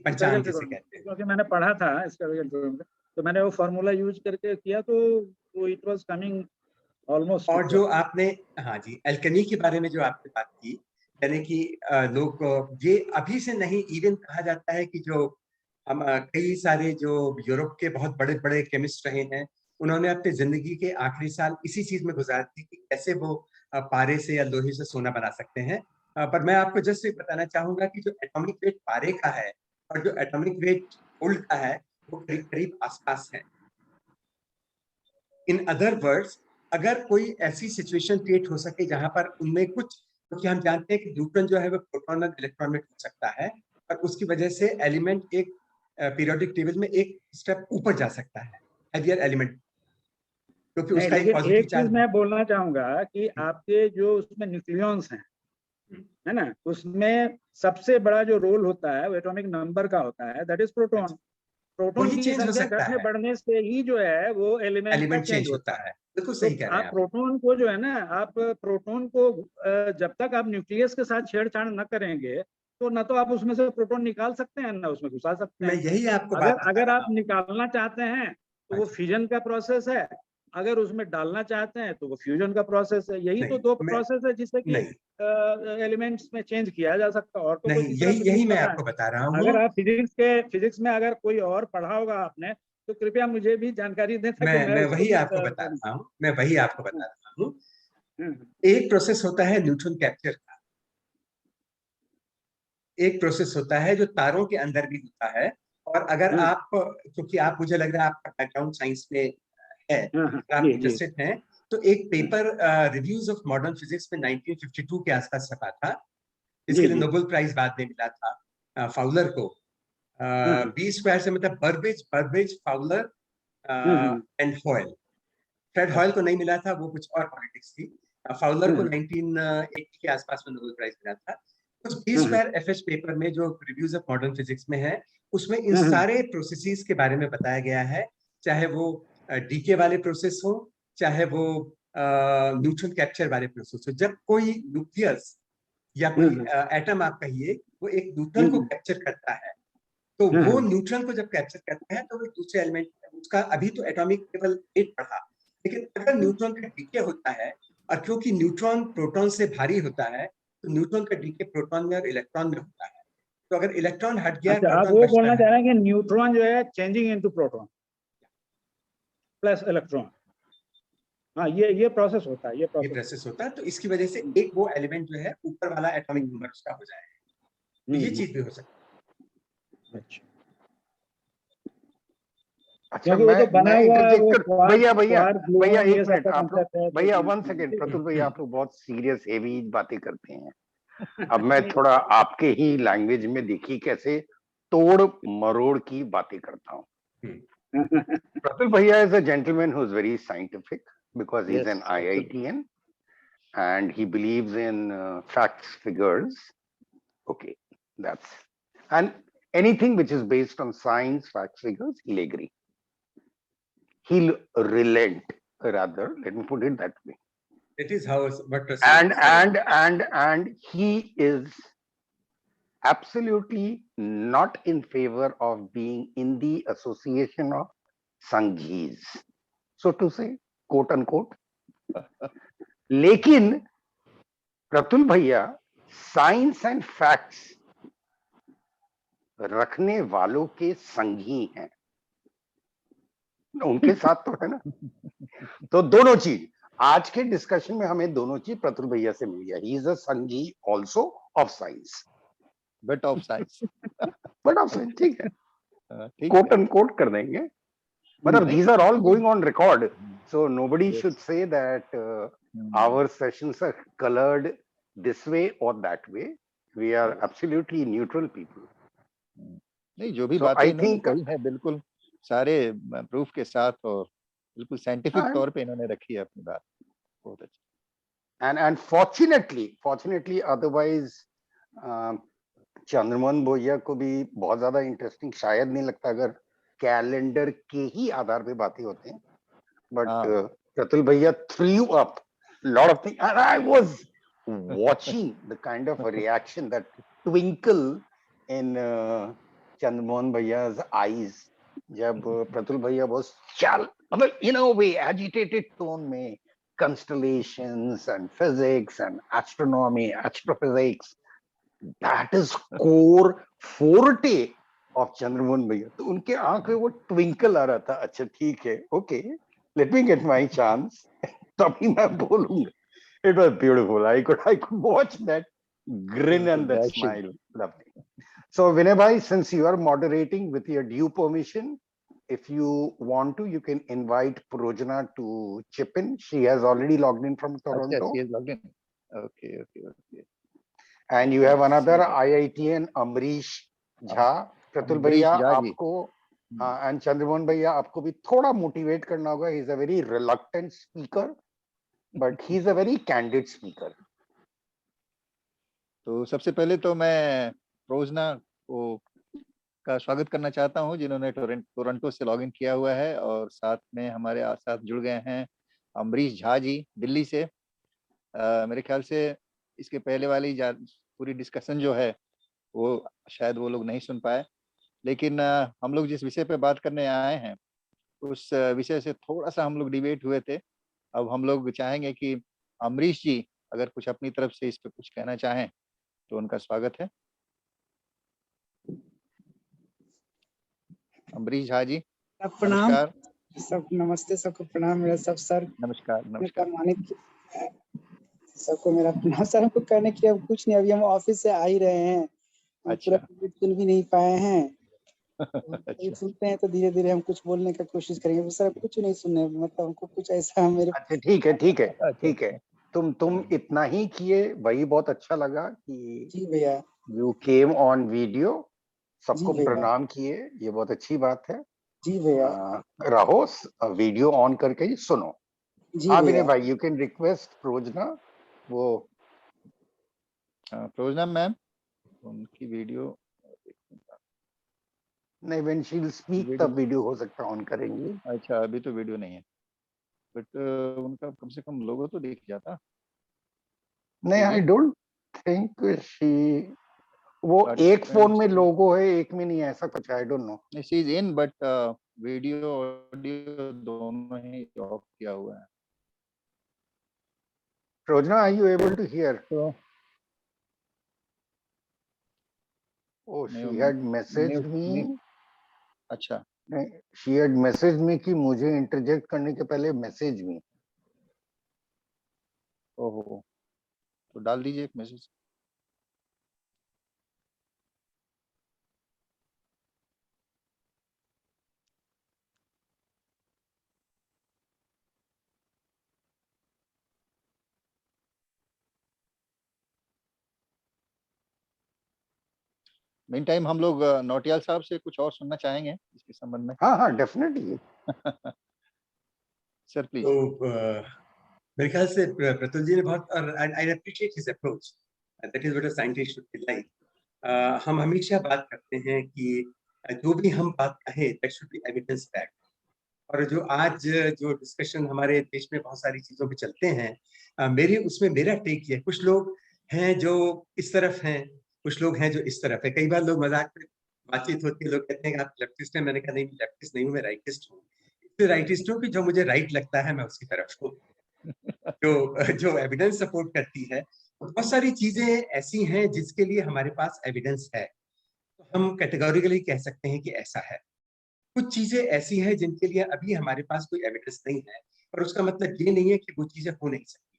[SPEAKER 5] पंचांग जिसे कहते हैं,
[SPEAKER 6] क्योंकि मैंने पढ़ा था इसका, तो मैंने वो फॉर्मूला यूज करके किया, तो इट वाज कमिंग ऑलमोस्ट।
[SPEAKER 5] और जो आपने, हाँ जी, एल्केनी के बारे में जो आपने बात की, यानी कि लोग ये अभी से नहीं, इवन कहा जाता है कि जो हम कई सारे जो यूरोप के बहुत बड़े बड़े केमिस्ट रहे हैं, उन्होंने अपनी जिंदगी के आखिरी साल इसी चीज में गुजार दी कि कैसे वो पारे से या लोहे से सोना बना सकते हैं। पर मैं आपको जस्ट बताना चाहूंगा कि जो एटॉमिक वेट पारे का है और जो एटॉमिक वेट गोल्ड का है, वो करीब करीब आसपास है। इन अदर वर्ड्स, अगर कोई ऐसी सिचुएशन क्रिएट हो सके जहां पर उनमें कुछ, क्योंकि हम जानते हैं कि न्यूट्रॉन जो है वो प्रोटॉन और इलेक्ट्रॉन में टूट सकता है, और उसकी वजह से एलिमेंट एक पीरियोडिक टेबल में एक स्टेप ऊपर जा सकता है, हेवियर एलिमेंट, क्योंकि उसका एक पॉजिटिव
[SPEAKER 6] चीज मैं बोलना चाहूंगा कि आपके जो उसमें न्यूक्लियॉन्स हैं, है ना, उसमें सबसे बड़ा जो रोल होता है वो एटॉमिक नंबर का होता है, दैट इज प्रोटॉन। प्रोटॉन की संख्या घटने बढ़ने से ही जो है वो एलिमेंट चेंज होता है।
[SPEAKER 5] बिल्कुल सही कह रहे हैं
[SPEAKER 6] आप प्रोटॉन को जो है ना, आप प्रोटॉन को जब तक आप न्यूक्लियस के साथ छेड़छाड़ न करेंगे, तो न तो आप उसमें से प्रोटॉन निकाल सकते हैं, ना उसमें घुसा सकते हैं।
[SPEAKER 5] मैं यही आपको
[SPEAKER 6] अगर आप निकालना चाहते हैं तो वो फिजन का प्रोसेस है, अगर उसमें डालना चाहते हैं तो वो फ्यूजन का प्रोसेस है। यही तो दो प्रोसेस है जिससे कि एलिमेंट्स में चेंज किया जा सकता है, और तो
[SPEAKER 5] नहीं, यही मैं आपको बता रहा हूँ।
[SPEAKER 6] अगर आप फिजिक्स में अगर कोई और पढ़ा होगा आपने, तो कृपया मुझे भी जानकारी दें ताकि
[SPEAKER 5] मैं वही आपको बता रहा हूँ, एक प्रोसेस होता है न्यूट्रॉन कैप्चर का, एक प्रोसेस होता है जो तारों के अंदर भी होता है। और अगर आप, क्योंकि आप, मुझे लग रहा है आपका बैकग्राउंड साइंस में है, आप इंटरेस्टेड हैं, तो एक paper reviews of modern physics में 1952 के आसपास छपा था, इसके लिए नोबेल प्राइज बाद में मिला था फाउलर को। बी स्क्वायर से मतलब Burbidge Fowler and Hoyle. Fred Hoyle को नहीं मिला था, वो कुछ और पॉलिटिक्स थी। फाउलर को 1980 के आसपास में नोबेल प्राइज मिला था। उस बी स्क्वायर एफएच पेपर में जो रिव्यूज ऑफ मॉडर्न फिजिक्स में है, उसमें इन सारे प्रोसेसेस के बारे में बताया गया है, चाहे वो डीके वाले प्रोसेस हो, चाहे वो न्यूट्रॉन कैप्चर वाले प्रोसेस हो। जब कोई न्यूक्लियस या कोई एटम आप कहिए, वो एक न्यूट्रॉन को कैप्चर करता है, तो वो न्यूट्रॉन को जब कैप्चर करता है तो वो दूसरे एलिमेंट, उसका अभी तो एटॉमिक लेवल 8 पढ़ा, लेकिन अगर न्यूट्रॉन का डीके होता है, और क्योंकि न्यूट्रॉन प्रोटॉन से भारी होता है, तो न्यूट्रॉन का डीके प्रोटॉन में और इलेक्ट्रॉन में होता है। तो अगर इलेक्ट्रॉन हट गया,
[SPEAKER 6] आप वो बोलना चाह रहे हैं कि न्यूट्रॉन जो है changing into proton plus electron. हाँ, ये प्रोसेस होता है, ये प्रोसेस होता है।
[SPEAKER 5] तो इसकी वजह से एक वो एलिमेंट जो है ऊपर वाला एटॉमिक नंबर उसका हो जाएगा। तो ये चीज भी हो सकती है।
[SPEAKER 7] अच्छा, मैं इंटरजेक्ट कर, भैया एक मिनट, आप लोग भैया 1 सेकेंड, प्रतुल भैया आप लोग बहुत सीरियस हेवी बातें करते हैं। अब मैं थोड़ा आपके ही लैंग्वेज में देखिए कैसे तोड़ मरोड़ की बातें करता हूँ। Pratul Bhaiya is a gentleman who is very scientific because he's an IITian. and he believes in facts, figures. Okay, that's, and anything which is based on science, facts, figures, he'll agree. He'll relent, rather, let me put it that way.
[SPEAKER 5] It is how, but
[SPEAKER 7] and he is absolutely not in favor of being in the association of Sanghis, so to say, quote unquote. लेकिन प्रतुल भैया science and facts रखने वालों के संगी हैं, उनके साथ तो है ना। तो दोनों चीज आज के डिस्कशन में हमें दोनों चीज प्रतुल भैया से मिल गया। ही इज अ संगी also of science,
[SPEAKER 3] but of science,
[SPEAKER 7] but of science, ठीक है, कोट एंड कोट कर देंगे, मतलब these are all going on record, so nobody should say that our sessions are colored this way or that way. We are absolutely neutral people.
[SPEAKER 3] नहीं, जो भी बातें इन्होंने कही है बिल्कुल सारे प्रूफ के साथ और बिल्कुल साइंटिफिक तौर पे इन्होंने रखी है अपनी बात, बहुत अच्छा।
[SPEAKER 7] And fortunately otherwise चंद्रमोहन भैया को भी बहुत ज्यादा इंटरेस्टिंग शायद नहीं लगता अगर कैलेंडर के ही आधार पे बातें होते हैं, बट प्रतुल भैया threw up lot of things, and I was watching the kind of a reaction, that twinkle in Chandramohan Bhaiya's eyes जब प्रतुल भैया बहुत चल, मतलब in a way agitated tone में constellations and physics and astronomy, astrophysics, that is core forte of Chandramohan भैया। तो उनके आंख में वो ट्विंकल आ रहा था, अच्छा ठीक है, okay, let me gate my chance, तभी मैं बोलूंगा। It was beautiful. I could watch that grin and that smile. Lovely. So Vinay bhai, since you are moderating, with your due permission, if you want to, you can invite Prajna to chip in. She has already logged in from Toronto.
[SPEAKER 3] Yes, she has logged in. Okay.
[SPEAKER 7] And you have another IITian, Amrish Jha. Pratul bhaiya, आपको and Chandramohan bhaiya, आपको भी थोड़ा motivate करना होगा. He is a very reluctant speaker, but he is a very candid speaker.
[SPEAKER 3] तो सबसे पहले तो मैं प्रोजना को का स्वागत करना चाहता हूं, जिन्होंने टोरंटो से लॉगिन किया हुआ है, और साथ में हमारे साथ जुड़ गए हैं अमरीश झा जी दिल्ली से। मेरे ख्याल से इसके पहले वाली पूरी डिस्कशन जो है वो शायद वो लोग नहीं सुन पाए, लेकिन हम लोग जिस विषय पे बात करने आए हैं उस विषय से थोड़ा सा हम लोग डिबेट हुए थे। अब हम लोग चाहेंगे कि अमरीश जी अगर कुछ अपनी तरफ से इस पे कुछ कहना चाहें तो उनका स्वागत है। अमरीश झा जी,
[SPEAKER 8] नमस्कार। सब नमस्ते, सबको प्रणाम मेरा सब सर।
[SPEAKER 3] नमस्कार।
[SPEAKER 8] सबको मेरा प्रणाम सर। हमको कहने के लिए अब कुछ नहीं, अभी हम ऑफिस से आ ही रहे हैं।
[SPEAKER 3] अच्छा।
[SPEAKER 8] पूरा सुन भी नहीं पाए हैं।
[SPEAKER 3] अच्छा।
[SPEAKER 8] सुनते हैं तो धीरे धीरे हम कुछ बोलने का कोशिश करेंगे। सर कुछ नहीं सुनने, मतलब हमको कुछ ऐसा मेरे।
[SPEAKER 7] अच्छा ठीक है। तुम इतना ही किए, वही बहुत अच्छा लगा कि
[SPEAKER 8] जी भैया
[SPEAKER 7] यू केम ऑन वीडियो, सबको प्रणाम किए, ये बहुत अच्छी बात है।
[SPEAKER 8] जी भैया।
[SPEAKER 7] रहो वीडियो ऑन करके ही सुनो। हाँ विनय भाई, यू कैन रिक्वेस्ट प्रोजना, वो
[SPEAKER 3] प्रोजना मैम उनकी वीडियो
[SPEAKER 7] नहीं, व्हेन शी विल स्पीक तब वीडियो हो सकता है ऑन करेंगे।
[SPEAKER 3] अच्छा, अभी तो वीडियो नहीं है, बट उनका कम से कम लोगो तो दिख जाता।
[SPEAKER 7] नहीं, आई डोंट थिंक शी, वो एक फोन में लोगो है, एक में नहीं है, ऐसा कुछ, I don't know.
[SPEAKER 3] She is in, but video audio दोनों ही ऑफ किया हुआ है।
[SPEAKER 7] Prajna, are you able to hear? Oh, she had messaged me.
[SPEAKER 3] अच्छा,
[SPEAKER 7] she had messaged me कि मुझे इंटरजेक्ट करने के पहले मैसेज मी।
[SPEAKER 3] ओहो, तो डाल दीजिए एक मैसेज। मीन टाइम हम लोग नौटियाल साहब से कुछ और सुनना चाहेंगे इसके संबंध में।
[SPEAKER 7] हाँ डेफिनेटली
[SPEAKER 3] सर प्लीज।
[SPEAKER 5] तो मेरे ख्याल से प्रतुल जी ने बहुत, और I appreciate his approach, that is what a scientist should be like. हम हमेशा बात करते हैं कि जो भी हम बात कहें that should be evidence backed. और जो आज जो डिस्कशन हमारे देश में बहुत सारी चीजों पे चलते हैं, मेरी उसमें मेरा टेक ये, कुछ लोग हैं जो इस तरफ हैं, कुछ लोग हैं जो इस तरफ है। कई बार लोग मजाक में बातचीत होती है, लोग कहते हैं कि आप लेफ्टिस्ट हैं, मैंने कहा नहीं, लेफ्टिस्ट नहीं हूँ, मैं राइटिस्ट हूँ। राइटिस्ट हूँ कि जो मुझे राइट लगता है मैं उसकी तरफ हूँ, जो एविडेंस सपोर्ट करती है। बहुत सारी चीजें ऐसी हैं जिसके लिए हमारे पास एविडेंस है, तो हम कैटेगोरिकली कह सकते हैं कि ऐसा है। कुछ चीजें ऐसी हैं जिनके लिए अभी हमारे पास कोई एविडेंस नहीं है, पर उसका मतलब ये नहीं है कि वो चीजें हो नहीं सकती।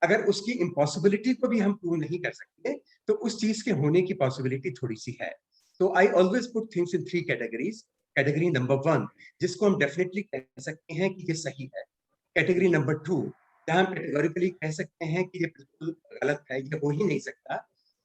[SPEAKER 5] अगर उसकी इम्पॉसिबिलिटी को भी हम प्रूव नहीं कर सकते, तो उस चीज के होने की पॉसिबिलिटी थोड़ी सी है। तो I always put things in 3 categories. Category number 1, जिसको हम डेफिनेटली कह सकते हैं कि ये सही है। कैटेगरी नंबर 2, जहां हम कैटेगोरिकली कह सकते हैं कि ये बिल्कुल गलत है, ये हो ही नहीं सकता,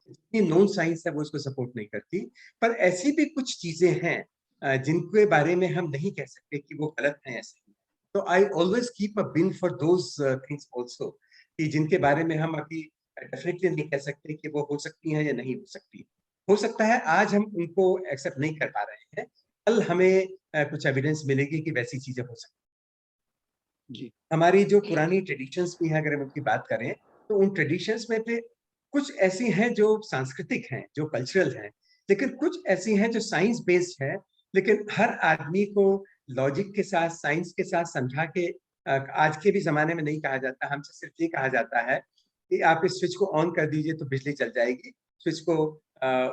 [SPEAKER 5] जितनी नॉन साइंस है वो इसको सपोर्ट नहीं करती। पर ऐसी भी कुछ चीजें हैं जिनके बारे में हम नहीं कह सकते कि वो गलत है, ऐसे ही। तो I always keep a been for those things also, कि जिनके बारे में हम अभी डेफिनेटली नहीं कह सकते कि वो हो सकती हैं या नहीं हो सकती। हो सकता है आज हम उनको एक्सेप्ट नहीं कर पा रहे हैं, कल हमें कुछ एविडेंस मिलेगी कि वैसी चीजें हो सकती
[SPEAKER 3] जी।
[SPEAKER 5] हमारी जो पुरानी ट्रेडिशंस भी हैं, अगर हम उनकी बात करें, तो उन ट्रेडिशंस में से कुछ ऐसी हैं जो सांस्कृतिक हैं, जो कल्चरल हैं, लेकिन कुछ ऐसी हैं जो साइंस बेस्ड है। लेकिन हर आदमी को लॉजिक के साथ, साइंस के साथ समझा के, आज के भी जमाने में नहीं कहा जाता, हमसे सिर्फ ये कहा जाता है कि आप इस स्विच को ऑन कर दीजिए तो बिजली चल जाएगी, स्विच को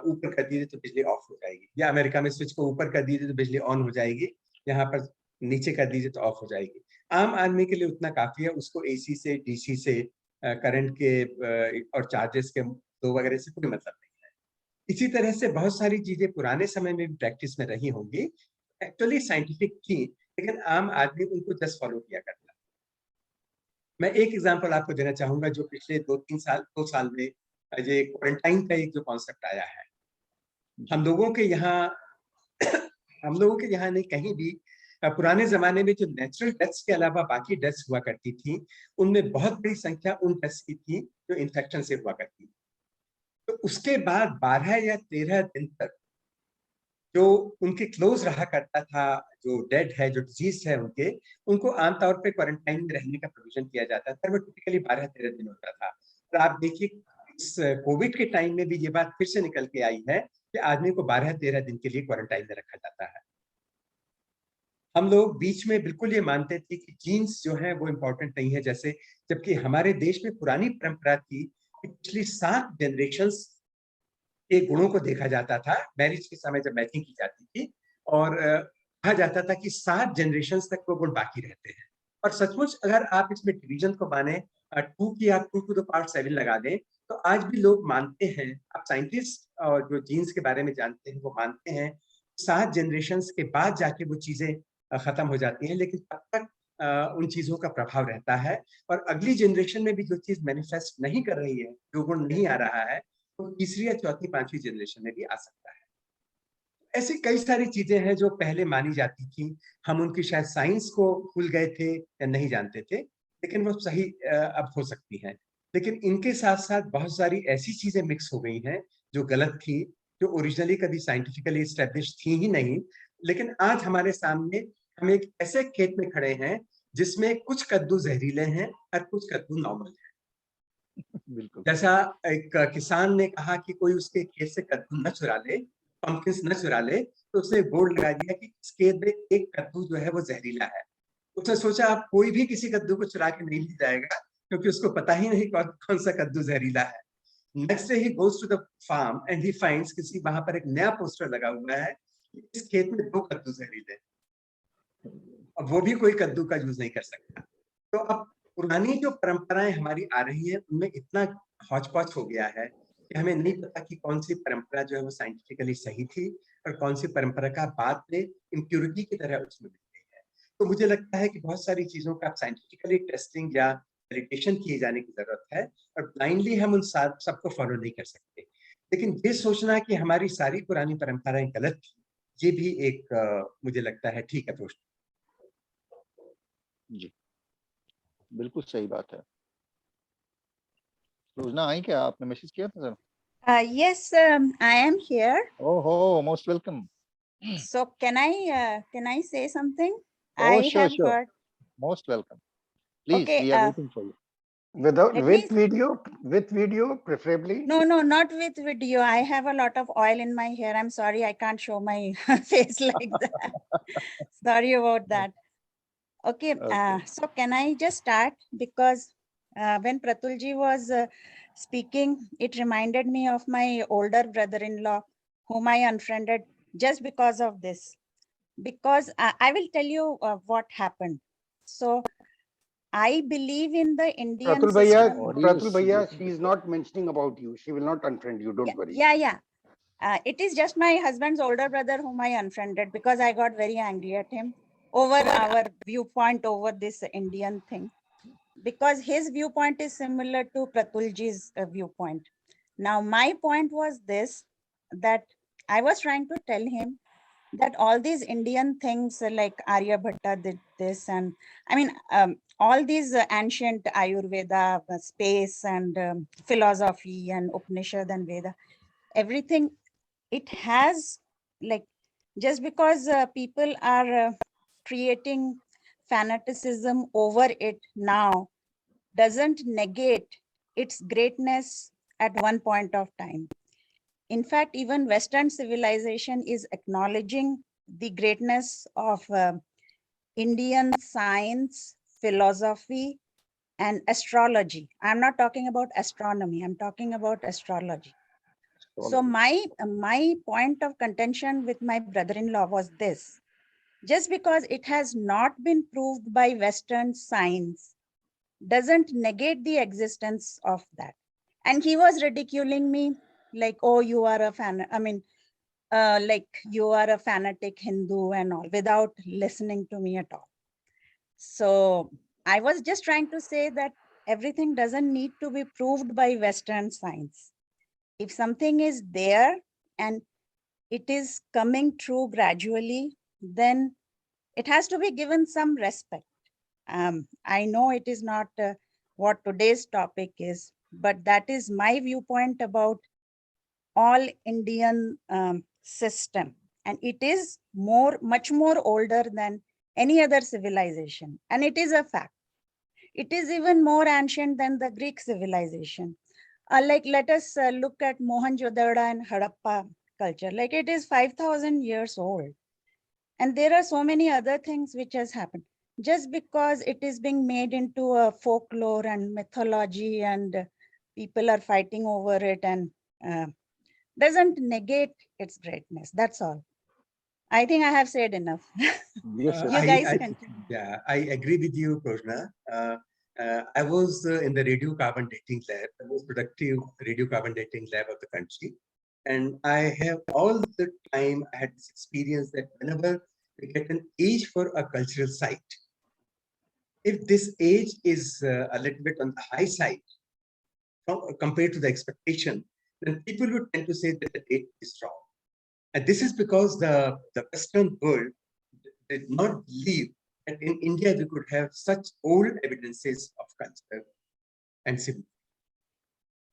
[SPEAKER 5] ऊपर कर दीजिए तो बिजली ऑफ हो जाएगी, या अमेरिका में स्विच को ऊपर कर दीजिए तो बिजली ऑन हो जाएगी, यहाँ पर नीचे कर दीजिए तो ऑफ हो जाएगी। आम आदमी के लिए उतना काफी है, उसको एसी से, डीसी से, करंट के और चार्जेस के फ्लो वगैरह से कोई मतलब नहीं है। इसी तरह से बहुत सारी चीजें पुराने समय में भी प्रैक्टिस में रही होंगी, एक्चुअली साइंटिफिक थी, लेकिन आम आदमी उनको जस्ट फॉलो किया करता। मैं एक एग्जांपल आपको देना चाहूंगा, जो पिछले 2 साल में ये क्वारंटाइन का एक जो कॉन्सेप्ट आया है, हम लोगों के यहाँ नहीं, कहीं भी पुराने जमाने में जो नेचुरल डेथ्स के अलावा बाकी डेथ्स हुआ करती थी, उनमें बहुत बड़ी संख्या उन डेथ्स की थी जो इन्फेक्शन से हुआ करती थी। तो उसके बाद 12 या 13 दिन तक जो उनके क्लोज रहा करता था, जो डेड है, जो डिजीज है उनको आमतौर पे क्वारंटाइन में रहने का प्रोविजन किया जाता था। वो टिपिकली 12-13 दिन होता था। और आप देखिए इस कोविड के टाइम में भी ये बात फिर से निकल के आई है कि आदमी को 12-13 दिन के लिए क्वारंटाइन में रखा जाता है। हम लोग बीच में बिल्कुल ये मानते थे कि जीन्स जो है वो इम्पोर्टेंट नहीं है, जैसे, जबकि हमारे देश में पुरानी परंपरा थी कि पिछली 7 जनरेशंस के गुणों को देखा जाता था मैरिज के समय, जब मैचिंग की जाती थी, और कहा जाता था कि 7 जनरेशंस तक वो गुण बाकी रहते हैं। और सचमुच अगर आप इसमें डिवीजन को माने, 2 की आप 2 to the power 7 लगा दें, तो आज भी लोग मानते हैं, आप साइंटिस्ट और जो जीन्स के बारे में जानते हैं वो मानते हैं 7 जनरेशंस के बाद जाके वो चीजें खत्म हो जाती हैं, लेकिन तब तक उन चीजों का प्रभाव रहता है। और अगली जनरेशन में भी जो चीज मैनिफेस्ट नहीं कर रही है, जो गुण नहीं आ रहा है, तो तीसरी या चौथी, 5वीं जनरेशन में भी आ सकता है। ऐसी कई सारी चीजें हैं जो पहले मानी जाती थी, हम उनकी शायद साइंस को भूल गए थे या नहीं जानते थे, लेकिन वो सही अब हो सकती हैं। लेकिन इनके साथ साथ बहुत सारी ऐसी चीजें मिक्स हो गई हैं जो गलत थी, जो ओरिजिनली कभी साइंटिफिकली एस्टेब्लिश थी ही नहीं। लेकिन आज हमारे सामने हम एक ऐसे खेत में खड़े हैं जिसमें कुछ कद्दू जहरीले हैं और कुछ कद्दू नॉर्मल हैं।
[SPEAKER 3] बिल्कुल।
[SPEAKER 5] जैसा एक किसान ने कहा कि कोई उसके खेत से कद्दू न चुरा ले, पंपकिंस न चुरा ले, तो उसने बोर्ड लगा दिया कि इस खेत में एक कद्दू जो है वो जहरीला है। उसने सोचा अब कोई भी किसी कद्दू को चुरा के नहीं ले जाएगा, क्योंकि उसको पता ही नहीं कौन सा कद्दू जहरीला है। Next day he goes to the farm and he finds किसी वहां पर एक नया पोस्टर लगा हुआ है, इस खेत में 2 कद्दू जहरीले, अब वो भी कोई कद्दू का यूज नहीं कर सकता। तो अब पुरानी जो परंपराएं हमारी आ रही है, उनमें इतना हौच पौच हो गया है कि हमें नहीं पता कि कौन सी परंपरा जो है वो साइंटिफिकली सही थी और कौन सी परंपरा का बाद में इम्प्योरिटी की तरह उसमें मिल गई है। तो मुझे लगता है कि बहुत सारी चीजों का साइंटिफिकली टेस्टिंग या वेलिडेशन किए जाने की जरूरत है, और ब्लाइंडली हम उन सबको फॉलो नहीं कर सकते। लेकिन ये सोचना कि हमारी सारी पुरानी परंपराएं गलत थी, ये भी एक मुझे लगता है ठीक अप्रोच।
[SPEAKER 3] जी बिल्कुल सही बात है। रोजना आई क्या? आपने मैसेज किया था sir?
[SPEAKER 9] Yes, I am here.
[SPEAKER 3] Oh, most welcome.
[SPEAKER 9] So can I say something?
[SPEAKER 3] Oh,
[SPEAKER 9] I
[SPEAKER 3] sure,
[SPEAKER 9] have
[SPEAKER 3] sure.
[SPEAKER 9] heard.
[SPEAKER 3] Most welcome. Please,
[SPEAKER 9] Okay.
[SPEAKER 3] we are waiting for you.
[SPEAKER 7] Without
[SPEAKER 9] Let
[SPEAKER 7] with
[SPEAKER 9] me.
[SPEAKER 7] video preferably.
[SPEAKER 9] No, not with video. I have a lot of oil in my hair. I'm sorry, I can't show my face like that. Sorry about that. Okay.
[SPEAKER 3] Okay.
[SPEAKER 9] So can I just start? Because when Pratulji was speaking, it reminded me of my older brother-in-law, whom I unfriended just because of this. Because I will tell you what happened. So I believe in the Indian system.
[SPEAKER 7] Pratul Bhaiya, she is not mentioning about you. She will not unfriend you. Don't worry.
[SPEAKER 9] Yeah. It is just my husband's older brother whom I unfriended because I got very angry at him over our viewpoint over this Indian thing. Because his viewpoint is similar to Pratulji's viewpoint. Now, my point was this, that I was trying to tell him that all these Indian things like Aryabhatta did this, and I mean, all these ancient Ayurveda, space and philosophy and Upanishad and Veda, everything, it has like, just because people are creating fanaticism over it now, doesn't negate its greatness at one point of time. In fact, even Western civilization is acknowledging the greatness of Indian science, philosophy, and astrology. I'm not talking about astronomy, I'm talking about astrology. So my point of contention with my brother-in-law was this: just because it has not been proved by Western science doesn't negate the existence of that. And he was ridiculing me like, oh, you are a fan. I mean, like you are a fanatic Hindu and all, without listening to me at all. So I was just trying to say that everything doesn't need to be proved by Western science. If something is there and it is coming true gradually, then it has to be given some respect. I know it is not what today's topic is, but that is my viewpoint about all Indian system. And it is much more older than any other civilization. And it is a fact. It is even more ancient than the Greek civilization. Like, let us look at Mohenjo-daro and Harappa culture. Like, it is 5,000 years old. And there are so many other things which has happened. Just because it is being made into a folklore and mythology and people are fighting over it and doesn't negate its greatness. That's all. I think I have said enough. You guys continue.
[SPEAKER 5] Yeah, I agree with you, Prajna. I was in the radiocarbon dating lab, the most productive radiocarbon dating lab of the country. And I have all the time I had this experience that whenever we get an age for a cultural site, if this age is a little bit on the high side compared to the expectation, then people would tend to say that the date is wrong. And this is because the Western world did not believe that in India we could have such old evidences of culture and civilization.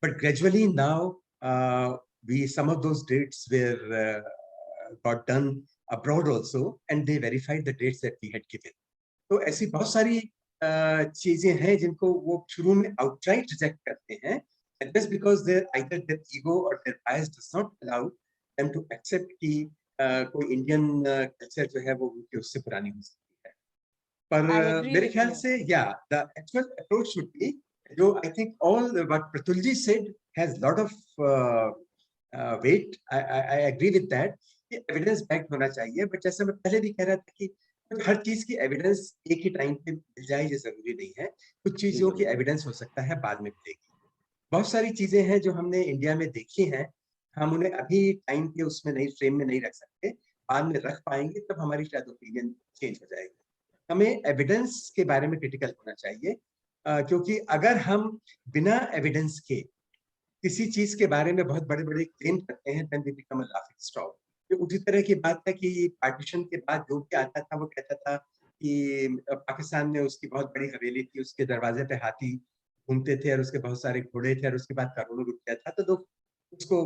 [SPEAKER 5] But gradually now, some of those dates were got done abroad also, and they verified the dates that we had given. तो ऐसी बहुत सारी चीजें हैं जिनको वो शुरू में outright reject करते हैं, and just because either their ego or their bias does not allow them to accept कि कोई Indian culture जो है वो उनकी उससे पुरानी हो सकती है. पर मेरे ख्याल से the actual approach should be, I think all what Pratulji said has a lot of weight. I agree with that. Evidence backed होना चाहिए, but जैसे मैं पहले भी कह रहा था कि हर चीज की एविडेंस एक ही टाइम पे मिल जाए ये जरूरी नहीं है. कुछ चीजों की एविडेंस हो सकता है बाद में मिलेगी. बहुत सारी चीजें हैं जो हमने इंडिया में देखी हैं, हम उन्हें अभी टाइम के उसमें नहीं, फ्रेम में नहीं रख सकते. बाद में रख पाएंगे तब हमारी शायद ओपिनियन चेंज हो जाएगी. हमें एविडेंस के बारे में क्रिटिकल होना चाहिए, क्योंकि अगर हम बिना एविडेंस के किसी चीज के बारे में बहुत बड़े बड़े क्लेम करते हैं, then we become a laughing stock. तो उसी तरह की बात है कि पार्टीशन के बाद जो भी आता था वो कहता था कि पाकिस्तान में उसकी बहुत बड़ी हवेली थी, उसके दरवाजे पे हाथी घूमते थे और उसके बहुत सारे घोड़े थे और उसके बाद करोड़ों रुपया था। तो लोग उसको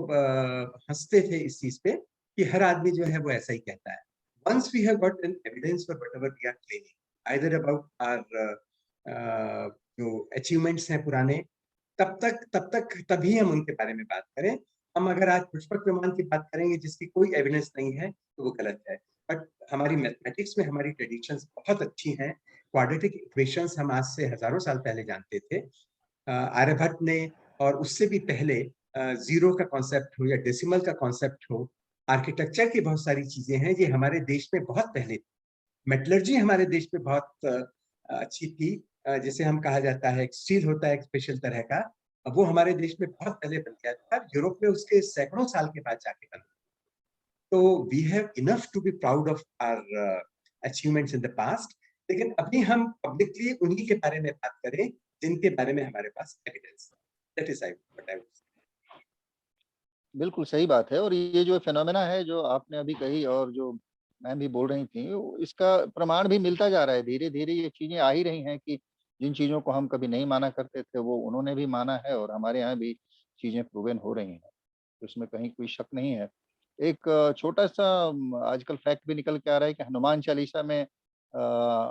[SPEAKER 5] हंसते थे इस चीज पे कि हर आदमी जो है वो ऐसा ही कहता है। Once we have got an evidence for whatever we are claiming, either about our जो अचीवमेंट्स हैं पुराने, तभी हम उनके बारे में बात करें। हम अगर आज पुष्पक विमान की बात करेंगे जिसकी कोई एविडेंस नहीं है तो वो गलत है। बट हमारी मैथमेटिक्स में हमारी ट्रेडिशंस बहुत अच्छी हैं। क्वाड्रेटिक इक्वेशंस हम आज से हजारों साल पहले जानते थे। आर्यभट्ट ने और उससे भी पहले जीरो का कॉन्सेप्ट हो या डेसिमल का कॉन्सेप्ट हो, आर्किटेक्चर की बहुत सारी चीजें हैं ये हमारे देश में बहुत पहले। मेटलर्जी हमारे देश में बहुत अच्छी थी, जिसे हम कहा जाता है स्टील होता है एक स्पेशल तरह का, वो हमारे देश में बहुत पहले बन गया था। यूरोप में उसके सैकड़ों साल के बाद जाके बना। तो we have enough to be proud of our achievements in the past, लेकिन अभी हम पब्लिकली उन्हीं के बारे में बात करें जिनके बारे में हमारे पास evidence. That is what I would say.
[SPEAKER 3] बिल्कुल सही बात है। और ये जो फिनोमेना है जो आपने अभी कही और जो मैम भी बोल रही थी, इसका प्रमाण भी मिलता जा रहा है। धीरे धीरे ये चीजें आ ही रही हैं कि जिन चीजों को हम कभी नहीं माना करते थे वो उन्होंने भी माना है और हमारे यहाँ भी चीजें प्रूवन हो रही हैं, तो इसमें कहीं कोई शक नहीं है। एक छोटा सा आजकल फैक्ट भी निकल के आ रहा है कि हनुमान चालीसा में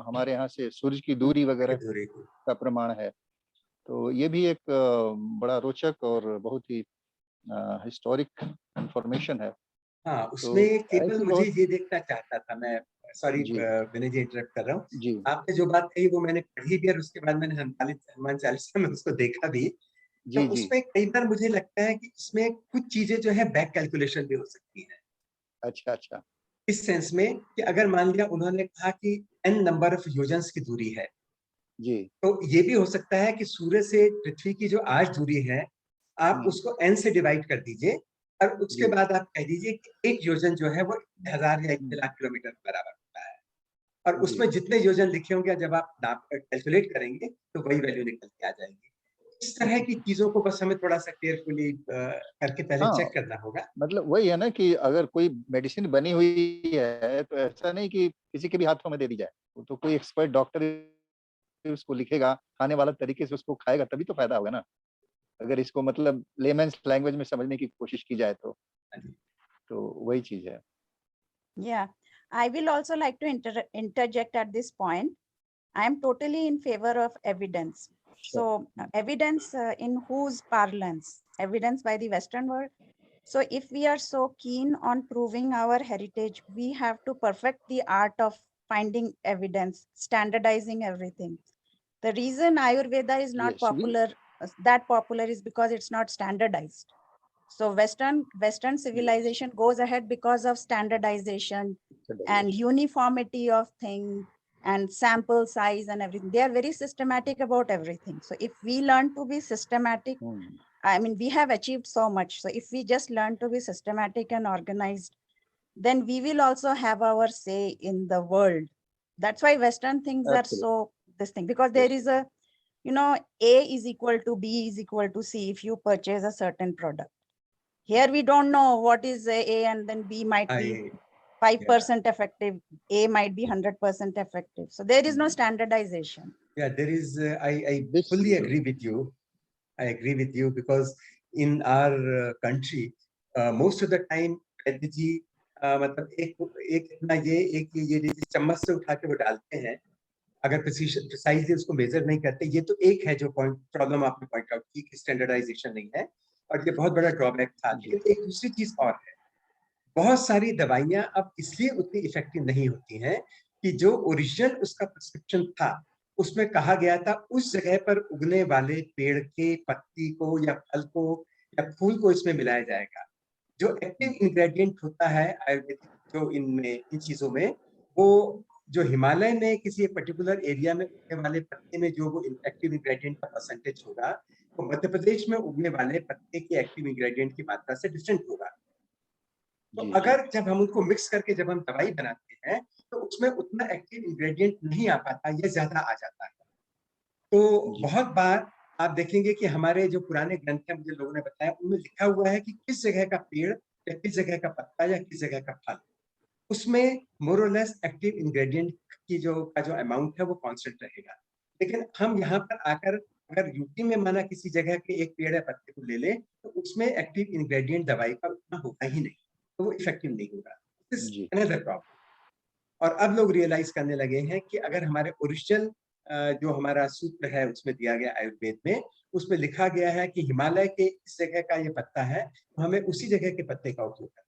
[SPEAKER 3] हमारे यहाँ से सूरज की दूरी वगैरह का प्रमाण है। तो ये भी एक बड़ा रोचक और बहुत ही हिस्टोरिक इंफॉर्मेशन है।
[SPEAKER 5] हाँ, उसमें केवल मुझे ये देखना चाहता था मैं, सॉरी विनय जी इंटरप्ट कर रहा हूँ। आपने जो बात कही वो मैंने पढ़ी भी और उसके बाद मैंने हनुमान चालीसा में उसको देखा भी। तो उसमें कई बार मुझे लगता है कि इसमें कुछ चीजें जो है बैक कैलकुलेशन भी हो सकती है।
[SPEAKER 3] अच्छा।
[SPEAKER 5] इस सेंस में कि अगर मान लिया उन्होंने कहा कि n नंबर ऑफ योजन्स की दूरी है
[SPEAKER 3] जी,
[SPEAKER 5] तो ये भी हो सकता है कि सूर्य से पृथ्वी की जो आज दूरी है आप उसको n से डिवाइड कर दीजिए और उसके बाद आप कह दीजिए कि एक योजन जो है वो 1000 या 1 लाख किलोमीटर के बराबर होता है। और उसमें जितने योजन लिखे होंगे जब आप कैलकुलेट करेंगे तो वही वैल्यू निकल के आ जाएगी। इस तरह की चीजों को बस हमें थोड़ा सा केयरफुली करके पहले चेक करना होगा।
[SPEAKER 3] मतलब वही है ना कि अगर कोई मेडिसिन बनी हुई है तो ऐसा नहीं कि किसी के भी हाथों में दे दी जाए, वो तो कोई एक्सपर्ट डॉक्टर उसको लिखेगा, खाने वाला तरीके से उसको खाएगा तभी तो फायदा होगा ना। अगर इसको मतलब लेमन्स लैंग्वेज में समझने की कोशिश की जाए तो वही चीज है।
[SPEAKER 9] Yeah, I will also like to interject at this point. I am totally in favor of evidence. So evidence in whose parlance? Evidence by the Western world. So if we are so keen on proving our heritage, we have to perfect the art of finding evidence, standardizing everything. The reason Ayurveda is not that popular is because it's not standardized. So Western civilization goes ahead because of standardization and uniformity of thing and sample size and everything. They are very systematic about everything. So if we learn to be systematic, I mean, we have achieved so much. So if we just learn to be systematic and organized, then we will also have our say in the world. That's why Western things are so this thing, because there is a, you know, A is equal to B is equal to C if you purchase a certain product. Here we don't know what is A and then B might be 5% effective, A might be 100% effective. So there is no standardization.
[SPEAKER 5] Yeah, there is, I fully agree with you. I agree with you because in our country, most of the time, जी मतलब एक चम्मच से उठा के वो डालते हैं, अगर प्रिसाइजली उसको मेजर नहीं करते। ये तो एक है जो प्रॉब्लम आपने पॉइंट आउट की कि स्टैंडर्डाइजेशन नहीं है और ये बहुत बड़ा ड्रॉबैक था। लेकिन एक दूसरी चीज और है, बहुत सारी दवाइयां अब इसलिए उतनी इफेक्टिव नहीं होती हैं कि जो ओरिजिनल उसका प्रिस्क्रिप्शन था उसमें कहा गया था उस जगह पर उगने वाले पेड़ के पत्ती को या फल को या फूल को इसमें मिलाया जाएगा। जो एक्टिव इंग्रेडिएंट होता है आयुर्वेदिक जो इन चीजों में, वो जो हिमालय में किसी एक पर्टिकुलर एरिया में उगने वाले पत्ते में जो वो एक्टिव इंग्रेडिएंट का परसेंटेज होगा, तो मध्य प्रदेश में उगने वाले पत्ते के एक्टिव इंग्रेडिएंट की मात्रा से डिफरेंट होगा। तो अगर जब हम उनको मिक्स करके जब हम दवाई बनाते हैं तो उसमें उतना एक्टिव इंग्रेडिएंट नहीं आ पाता, ये ज्यादा आ जाता है। तो बहुत बार आप देखेंगे कि हमारे जो पुराने ग्रंथ हैं, मुझे लोगों ने बताया, उनमें लिखा हुआ है कि किस जगह का पेड़ या किस जगह का पत्ता या किस जगह का फल, उसमें मोरलेस एक्टिव इंग्रेडिएंट की जो अमाउंट है वो कांस्टेंट रहेगा। लेकिन हम यहाँ पर आकर अगर यूपी में माना किसी जगह के एक पेड़ या पत्ते को ले लें तो उसमें एक्टिव इंग्रेडिएंट दवाई का उतना होगा ही नहीं, तो वो इफेक्टिव नहीं होगा। Another problem. और अब लोग रियलाइज करने लगे हैं कि अगर हमारे ओरिजिनल जो हमारा सूत्र है उसमें दिया गया आयुर्वेद में, उसमें लिखा गया है कि हिमालय के इस जगह का ये पत्ता है, तो हमें उसी जगह के पत्ते का उपयोग करना है।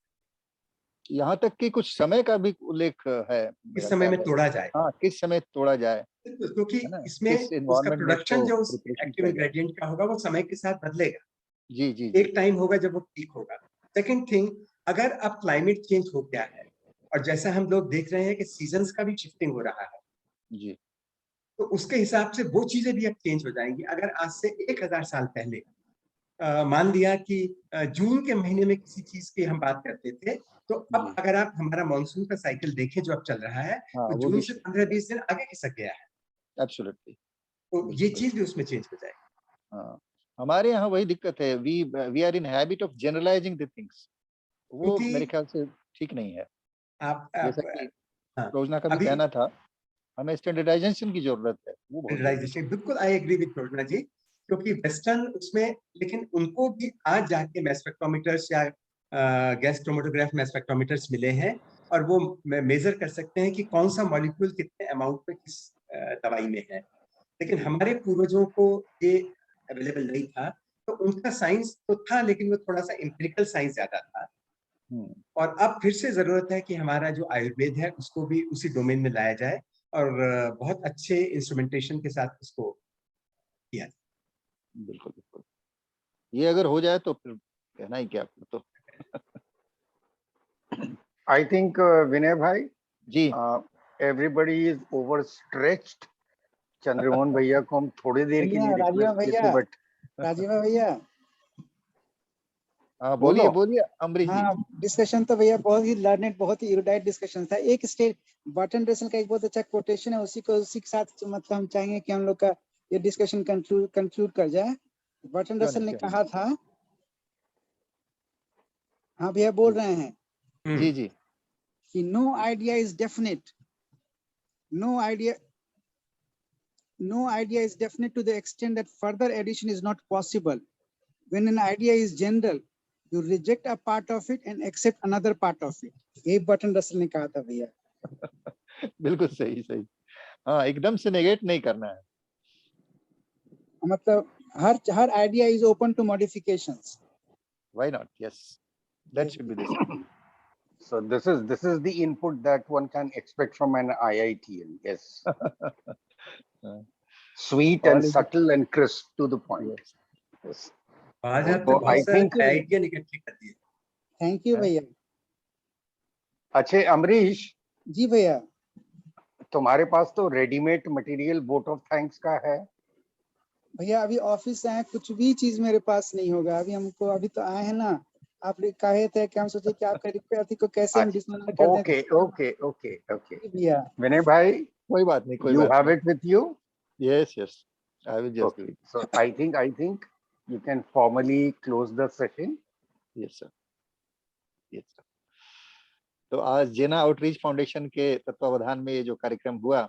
[SPEAKER 3] यहाँ तक कि कुछ समय का भी उल्लेख है,
[SPEAKER 5] किस समय में तोड़ा जाए।
[SPEAKER 3] हाँ, किस समय तोड़ा जाए,
[SPEAKER 5] क्योंकि इसमें उसका प्रोडक्शन जो उस एक्टिव इंग्रेडिएंट का होगा वो समय के साथ बदलेगा।
[SPEAKER 3] जी जी,
[SPEAKER 5] एक टाइम होगा जब वो ठीक होगा। सेकंड थिंग, अगर अब क्लाइमेट चेंज हो गया है और जैसा हम लोग देख रहे हैं कि सीजन्स का भी शिफ्टिंग हो रहा है
[SPEAKER 3] जी,
[SPEAKER 5] तो उसके हिसाब से वो चीजें भी अब चेंज हो जाएंगी। अगर आज से 1000 साल पहले मान लिया कि जून के महीने में किसी चीज की हम बात करते थे, तो अब अगर आप हमारा मानसून का साइकिल देखें जो अब चल रहा है, तो जून से 15-20 दिन आगे खिसक गया है।
[SPEAKER 3] एब्सोल्युटली।
[SPEAKER 5] तो ये चीज भी उसमें चेंज हो जाएगी।
[SPEAKER 3] हाँ, हमारे यहाँ वही दिक्कत है, we are in habit of generalising the things, वो मेरे ख्याल से ठीक नहीं है। जैसा कि रोजना का भी कहना था, हमें स्टैंडर्डाइजेशन की जरूरत है। वो
[SPEAKER 5] स्टैंडर्डाइजेशन, बिल्कुल आई एग्री विद रोजना जी, क्योंकि वेस्टर्न उसमें, लेकिन उनको भी आज जाके मैस स्पेक्ट्रोमीटर्स या गैस क्रोमेटोग्राफ मैस स्पेक्ट्रोमीटर्स मिले हैं और वो मेजर कर सकते हैं कि कौन सा मॉलिक्यूल कितने अमाउंट में किस दवाई में है। लेकिन हमारे पूर्वजों को ये अवेलेबल नहीं था, तो उनका साइंस तो था लेकिन वो थोड़ा सा एम्पिरिकल साइंस ज्यादा था। और अब फिर से जरूरत है कि हमारा जो आयुर्वेद है उसको भी उसी डोमेन में लाया जाए और बहुत अच्छे इंस्ट्रूमेंटेशन के साथ उसको किया जाए।
[SPEAKER 3] बिल्कुल बिल्कुल, ये अगर हो जाए तो फिर कहना ही क्या तो।
[SPEAKER 7] I think Vinay bhai,
[SPEAKER 3] ji,
[SPEAKER 7] everybody is overstretched. Chandramohan भैया को हम थोड़ी देर के लिए रिक्वेस्ट किए थे, बट
[SPEAKER 8] राजीव भैया,
[SPEAKER 3] हाँ बोलिए बोलिए अमरीश जी।
[SPEAKER 8] हाँ, डिस्कशन तो भैया बहुत ही लर्नेड, बहुत ही इरुडाइट डिस्कशन था। एक स्टेट बर्टन रसल का एक बहुत अच्छा कोटेशन है, उसी के साथ मतलब हम चाहेंगे कि हम लोग का ये डिस्कशन कंक्लूड कर जाए। बर्टन रसल ने कहा था, हाँ भैया बोल रहे हैं
[SPEAKER 3] जी जी,
[SPEAKER 8] कि no idea is definite, no idea is definite to the extent that further addition is not possible. When an idea is general, you reject a part of it and accept another part of it. ये Burton Russell ने कहा था भैया।
[SPEAKER 3] बिल्कुल सही सही, हाँ, एकदम से नेगेट नहीं करना है।
[SPEAKER 8] मतलब हर idea is open to modifications.
[SPEAKER 3] Why not? Yes, that should be the same.
[SPEAKER 7] So this is the input that one can expect from an IITian. Yes. Sweet and subtle and crisp to the point. Yes.
[SPEAKER 5] So
[SPEAKER 7] I think
[SPEAKER 8] Thank you भैया।
[SPEAKER 7] अच्छे अमरीश
[SPEAKER 8] जी भैया,
[SPEAKER 7] तुम्हारे पास तो readymade material vote of thanks का है
[SPEAKER 8] भैया। अभी office से आए, कुछ भी चीज मेरे पास नहीं होगा अभी। हमको अभी तो आए हैं ना, आप कहे थे कि हम सोचे कि आपका रिक्वेस्ट को कैसे हम डिसऑनर कर दें।
[SPEAKER 7] ओके ओके ओके ओके
[SPEAKER 8] भैया,
[SPEAKER 7] विनय भाई,
[SPEAKER 3] कोई बात नहीं, कोई
[SPEAKER 7] you
[SPEAKER 3] बात
[SPEAKER 7] have
[SPEAKER 3] नहीं।
[SPEAKER 7] it with you?
[SPEAKER 3] Yes, yes, I will just do
[SPEAKER 7] Okay.
[SPEAKER 3] it.
[SPEAKER 7] So I think you can formally close the session.
[SPEAKER 3] Yes sir, yes sir. तो आज जेना आउटरीच फाउंडेशन के तत्वावधान में ये जो कार्यक्रम हुआ,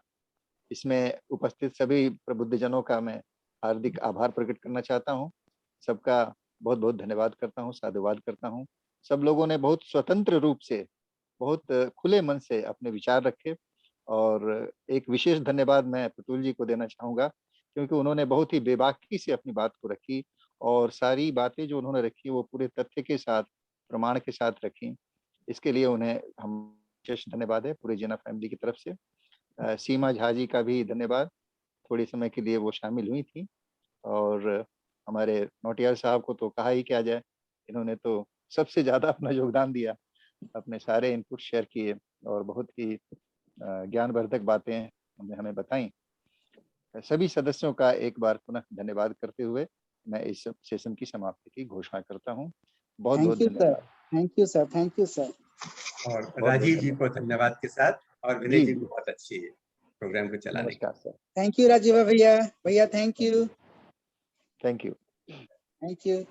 [SPEAKER 3] इसमें उपस्थित सभी प्रबुद्धजनों का मैं हार्दिक आभार प्रकट करना चाहता हूँ। सबका बहुत बहुत धन्यवाद करता हूँ, साधुवाद करता हूँ। सब लोगों ने बहुत स्वतंत्र रूप से, बहुत खुले मन से अपने विचार रखे और एक विशेष धन्यवाद मैं प्रतुल जी को देना चाहूँगा, क्योंकि उन्होंने बहुत ही बेबाकी से अपनी बात को रखी और सारी बातें जो उन्होंने रखी वो पूरे तथ्य के साथ, प्रमाण के साथ रखी। इसके लिए उन्हें हम विशेष धन्यवाद है पूरे जेना फैमिली की तरफ से। सीमा झा जी का भी धन्यवाद, थोड़े समय के लिए वो शामिल हुई थी। और हमारे नौटियाल साहब को तो कहा ही क्या जाए, इन्होंने तो सबसे ज़्यादा अपना योगदान दिया, अपने सारे इनपुट शेयर किए और बहुत ही ज्ञानवर्धक बातें उन्होंने हमें बताई। सभी सदस्यों का एक बार पुनः धन्यवाद करते हुए मैं इस सेशन की समाप्ति की घोषणा करता हूँ। बहुत बहुत धन्यवाद।
[SPEAKER 8] Thank you sir, thank you sir.
[SPEAKER 5] और राजीव जी को धन्यवाद के साथ, और विनय जी को बहुत अच्छी प्रोग्राम को चलाने।
[SPEAKER 3] नमस्कार सर।
[SPEAKER 8] थैंक यू राजीव भैया, thank you.
[SPEAKER 3] Thank you.
[SPEAKER 8] Thank you.